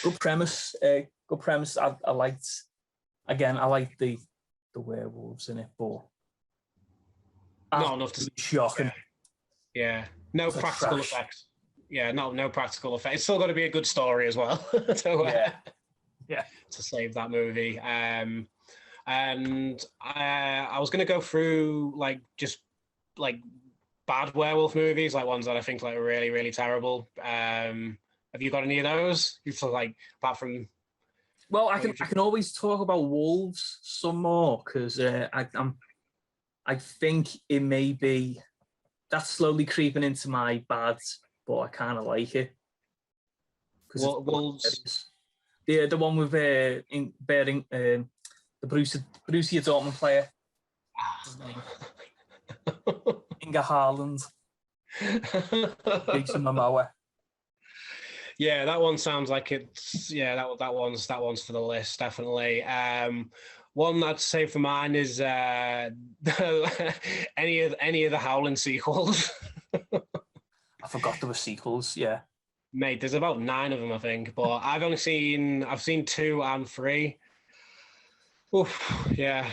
A: Good premise. Good premise. I liked the werewolves in it, but
B: not enough to
A: shocking.
B: Yeah. No practical effects. Yeah, no practical effects. It's still got to be a good story as well. To save that movie. And I was going to go through like bad werewolf movies, like ones that I think like are really, really terrible. Have you got any of those? You feel like apart from?
A: Well, I can always talk about wolves some more because I think it may be that's slowly creeping into my bads, but I kind of like it.
B: Wolves.
A: The one with the Borussia Dortmund player. Inga Haaland. Jason Momoa.
B: Yeah, that one sounds like it's that one's for the list, definitely. One I'd say for mine is any of the Howling sequels.
A: I forgot there were sequels. Yeah.
B: Mate, there's about 9 of them, I think, but I've seen 2 and 3. Oof, yeah.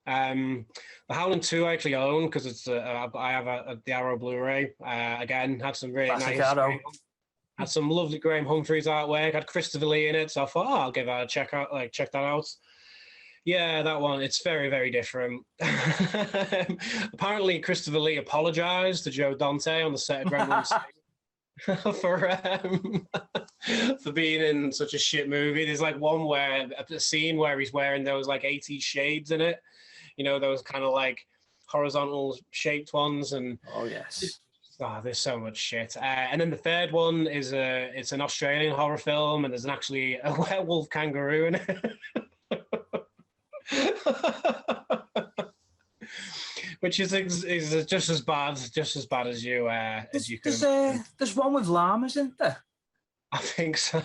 B: The Howling 2 I actually own because it's I have the Arrow Blu-ray. Again, had some really
A: Classic
B: nice.
A: Arrow.
B: Had some lovely Graham Humphreys artwork. Had Christopher Lee in it, so I thought, I'll give that a check out. Like, check that out. Yeah, that one. It's very, very different. Apparently, Christopher Lee apologized to Joe Dante on the set of Gremlins for being in such a shit movie. There's like a scene where he's wearing those like 80s shades in it. You know, those kind of like horizontal shaped ones. And
A: oh yes.
B: There's so much shit. And then the third one is it's an Australian horror film, and there's actually a werewolf kangaroo in it. Which is just as bad as you can.
A: There's one with llamas, isn't there?
B: I think so.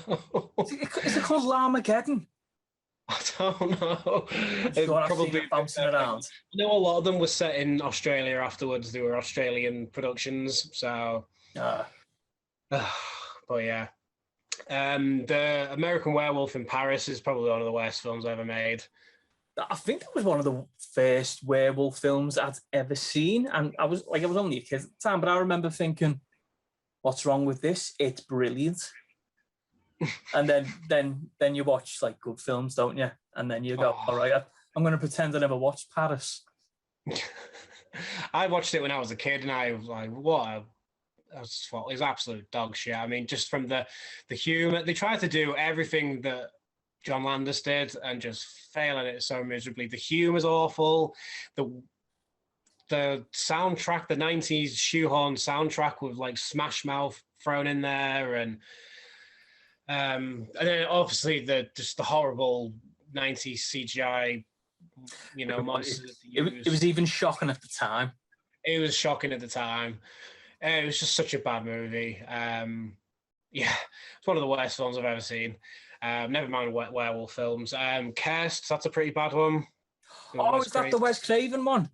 A: Is it called Llamageddon?
B: I don't know.
A: Probably bouncing around.
B: I know a lot of them were set in Australia afterwards. They were Australian productions, so. But yeah, the American Werewolf in Paris is probably one of the worst films ever made.
A: I think that was one of the first werewolf films I'd ever seen, and I was only a kid at the time, but I remember thinking, "What's wrong with this? It's brilliant." And then you watch like good films, don't you? And then you go, "All right, I'm going to pretend I never watched Paris."
B: I watched it when I was a kid, and I was like, "What?" It was absolute dog shit. I mean, just from the humor, they tried to do everything that John Landis did and just fail at it so miserably. The humor's awful. The soundtrack, the 90s shoehorn soundtrack with like Smash Mouth thrown in there, and then obviously the horrible 90s CGI, monsters.
A: It was even shocking at the time.
B: It was shocking at the time. It was just such a bad movie. It's one of the worst films I've ever seen. Never mind werewolf films. Cursed, that's a pretty bad one.
A: Is that the Wes Craven one?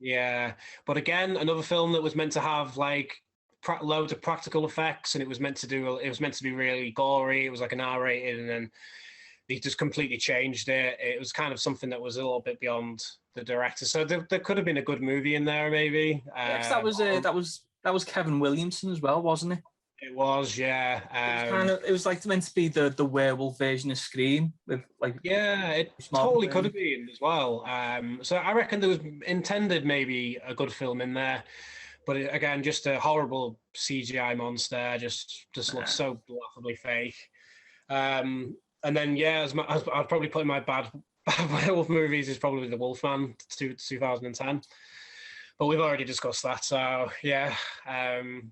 B: Yeah, but again, another film that was meant to have like loads of practical effects, and it was meant to be really gory. It was like an R-rated, and then they just completely changed it. It was kind of something that was a little bit beyond the director. So there could have been a good movie in there, maybe.
A: Yeah, that was Kevin Williamson as well, wasn't it?
B: It was, yeah.
A: It was like meant to be the werewolf version of Scream with like.
B: Yeah, it totally could have been as well. So I reckon there was intended maybe a good film in there, but again, just a horrible CGI monster, just looks so laughably fake. And then I'd probably put in my bad werewolf movies is probably The Wolfman 2010. But we've already discussed that, so yeah.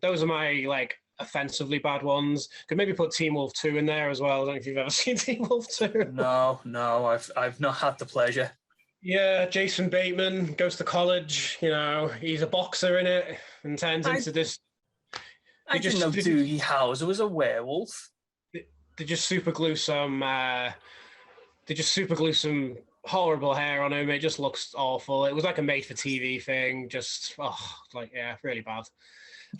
B: Those are my like offensively bad ones. Could maybe put Teen Wolf 2 in there as well. I don't know if you've ever seen Teen Wolf 2.
A: No, I've not had the pleasure.
B: Yeah, Jason Bateman goes to college. He's a boxer in it and turns into this.
A: I didn't know Doogie Howser was a werewolf.
B: They just super glue some. Horrible hair on him. It just looks awful. It was like a made-for-TV thing. Just really bad.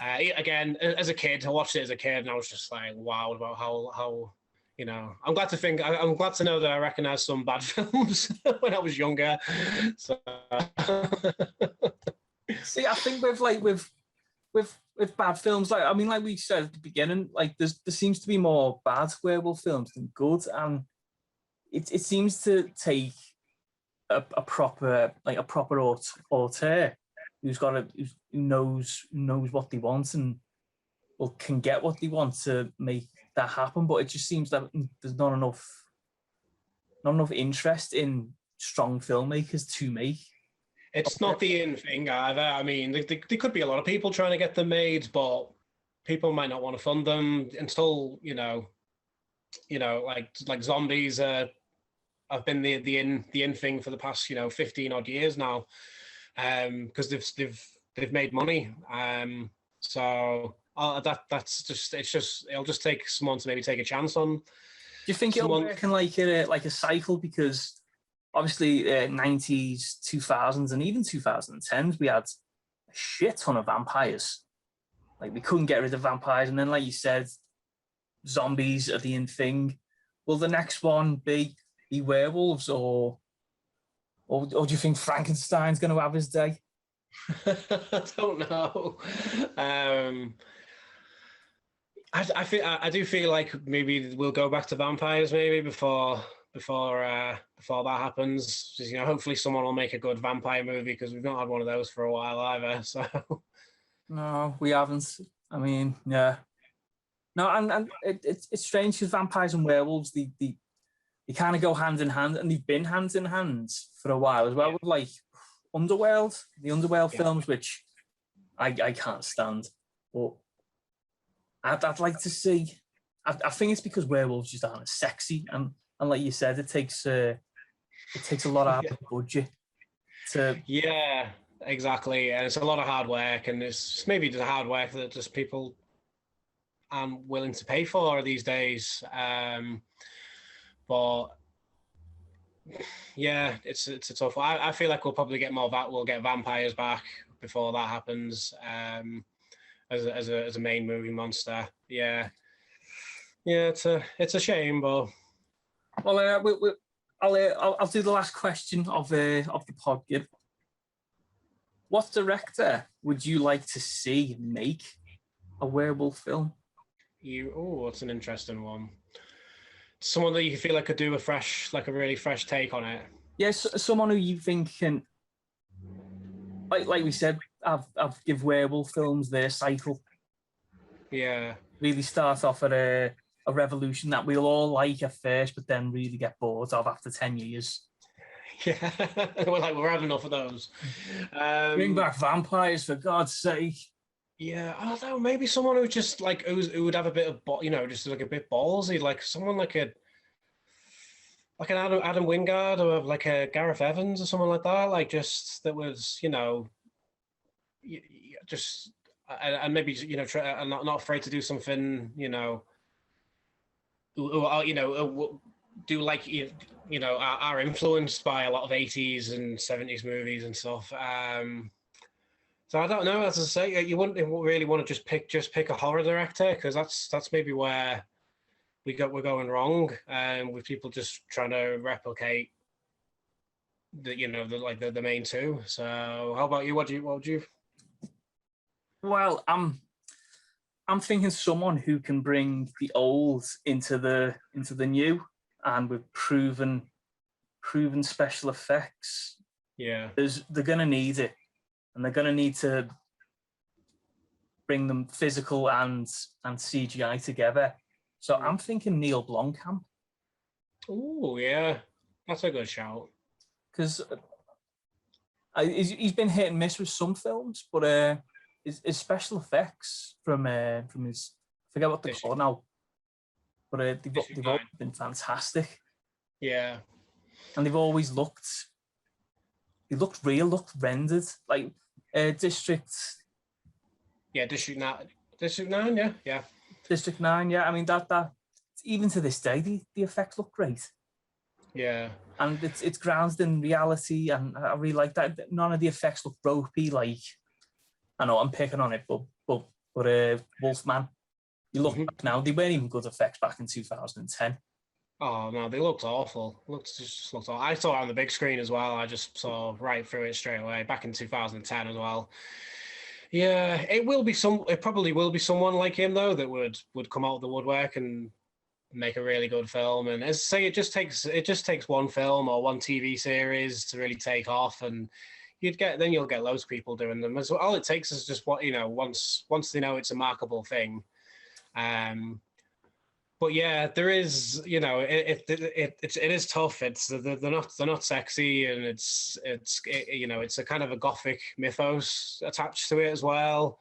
B: Again, as a kid, I watched it as a kid, and I was just like wowed about how I'm glad to know that I recognized some bad films when I was younger. So
A: see, I think with bad films, like we said at the beginning, like there seems to be more bad werewolf films than good, and it seems to take a proper auteur who knows what they want and can get what they want to make that happen. But it just seems that there's not enough interest in strong filmmakers to make.
B: It's not the in thing either. I mean, there could be a lot of people trying to get them made, but people might not want to fund them until like zombies have been the in thing for the past 15 odd years now, because they've made money. So it'll just take someone to maybe take a chance on.
A: Do you think it'll work in like a cycle? Because obviously 90s, 2000s, and even 2010s, we had a shit ton of vampires. Like we couldn't get rid of vampires, and then like you said, zombies are the in thing. Will the next one be werewolves, or do you think Frankenstein's going to have his day?
B: I don't know. I do feel like maybe we'll go back to vampires maybe before that happens. Just, hopefully someone will make a good vampire movie, because we've not had one of those for a while either. So
A: no, we haven't. I mean, yeah. No, and it's strange because vampires and werewolves, they kind of go hand in hand, and they've been hand in hand for a while as well, with like the Underworld films, which I can't stand. But I'd like to see. I think it's because werewolves just aren't as sexy, and like you said, it takes a lot out of the budget to.
B: Yeah, exactly, and it's a lot of hard work, and it's maybe the hard work that just people aren't willing to pay for these days. But yeah, it's a tough one. I feel like we'll probably get we'll get vampires back before that happens, as a main movie monster. Yeah, it's a shame, but
A: well, I'll do the last question of the pod, Gib. What director would you like to see make a werewolf film?
B: That's an interesting one. Someone that you feel like could do a really fresh take on it.
A: Yes, someone who you think can, like we said, I've give werewolf films their cycle.
B: Yeah.
A: Really start off at a revolution that we'll all like at first, but then really get bored of after 10 years.
B: Yeah, we're had enough of those.
A: Bring back vampires, for God's sake.
B: Yeah, I don't know. Maybe someone who just like who would have a bit of just like a bit ballsy, like someone like an Adam Wingard, or like a Gareth Evans or someone like that. Like just that was just and maybe and not afraid to do something do like are influenced by a lot of 80s and 70s movies and stuff. So I don't know, as I say, you wouldn't really want to just pick a horror director, because that's maybe where we're going wrong, with people just trying to replicate the main two. So how about you? What would you?
A: Well, I'm thinking someone who can bring the old into the new, and with proven special effects.
B: Yeah,
A: they're gonna need it. And they're going to need to bring them physical and CGI together. So I'm thinking Neil Blomkamp.
B: Oh, yeah. That's a good shout.
A: Because he's been hit and miss with some films, but his special effects from his, I forget what they're called now, but they've always been fantastic.
B: Yeah.
A: And they've always looked real, looked rendered. Like District
B: 9, yeah.
A: District 9, yeah. I mean that even to this day the effects look great.
B: Yeah. And
A: it's grounded in reality, and I really like that. None of the effects look ropey. Like, I know I'm picking on it, but Wolfman, you look back now, they weren't even good effects back in 2010.
B: Oh no, they looked awful. Just looked awful. I saw it on the big screen as well. I just saw right through it straight away back in 2010 as well. Yeah, it probably will be someone like him though that would come out of the woodwork and make a really good film. And as I say, it just takes one film or one TV series to really take off, and you'll get loads of people doing them. So all it takes is just once they know it's a marketable thing. But yeah, there is, it is tough. They're not sexy, and it's a kind of a gothic mythos attached to it as well.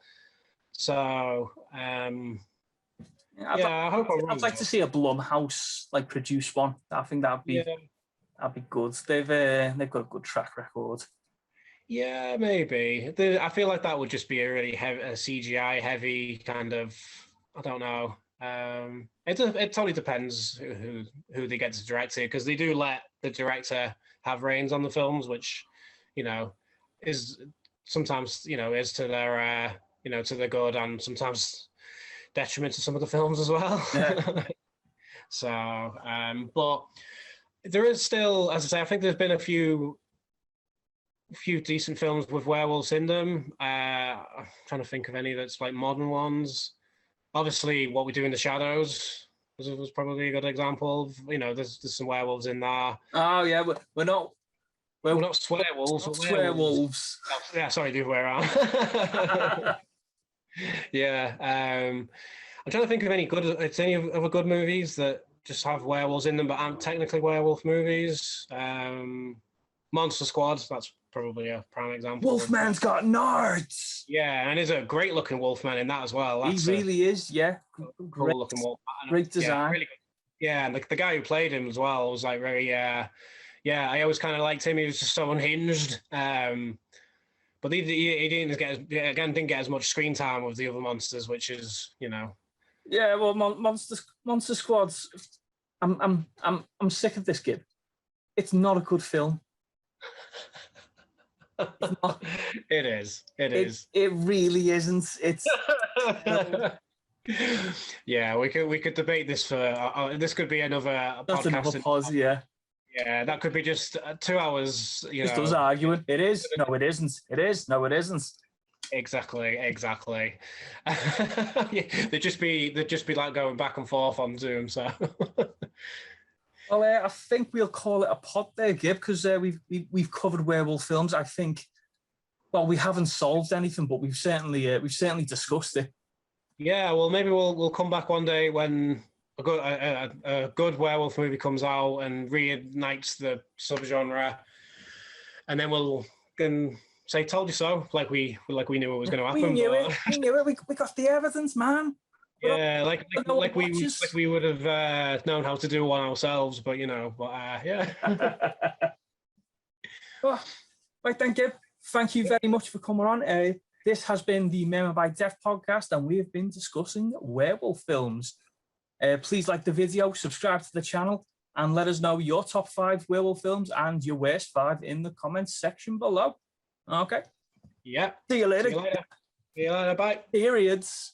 B: So I'd
A: like to see a Blumhouse produce one. I think that'd be good. They've got a good track record.
B: Yeah, maybe. I feel like that would just be a really heavy, a CGI heavy kind of. I don't know. It totally depends who they get to direct it, because they do let the director have reins on the films, which, you know, is sometimes, is to their to their good, and sometimes detriment to some of the films as well.
A: Yeah.
B: So, but there is still, as I say, I think there's been a few decent films with werewolves in them. I'm trying to think of any that's like modern ones. Obviously, What We Do in the Shadows was probably a good example of, there's some werewolves in there.
A: Oh yeah, we're not
B: swearwolves.
A: Not swearwolves.
B: Oh, yeah, sorry, the other way around. Yeah, I'm trying to think of any other good movies that just have werewolves in them, but aren't technically werewolf movies. Monster Squad, that's probably a prime example.
A: Wolfman's got nards.
B: Yeah, and there's a great looking Wolfman in that as well.
A: He really is, yeah.
B: Cool looking Wolfman.
A: Great design.
B: Yeah, really good. Yeah, and the guy who played him as well was like very, yeah, I always kind of liked him. He was just so unhinged. But he didn't get as much screen time with the other monsters, which is,
A: Yeah, well, Monster Squads. I'm sick of this, Gib. It's not a good film.
B: It is.
A: It really isn't. It's.
B: Yeah, we could debate this for. This could be another
A: That's
B: podcast.
A: Another pause, yeah.
B: Yeah, that could be just 2 hours.
A: Just us arguing. It is. No, it isn't. It is. No, it isn't.
B: Exactly. Yeah, they'd just be like going back and forth on Zoom. So.
A: Well, I think we'll call it a pod there, Gib, because we've covered werewolf films. I think. Well, we haven't solved anything, but we've certainly discussed it.
B: Yeah, well, maybe we'll come back one day when a good werewolf movie comes out and reignites the subgenre, and then we'll say "told you so," like we knew it was going to happen.
A: We knew it. We got the evidence, man.
B: Yeah, like we would have known how to do one ourselves, but yeah.
A: Oh, right then, Gib. Thank you very much for coming on. This has been the Memo by Death podcast, and we have been discussing werewolf films. Please like the video, subscribe to the channel, and let us know your top 5 werewolf films and your worst 5 in the comments section below. Okay.
B: Yeah.
A: See you later.
B: See you later. Bye.
A: Periods.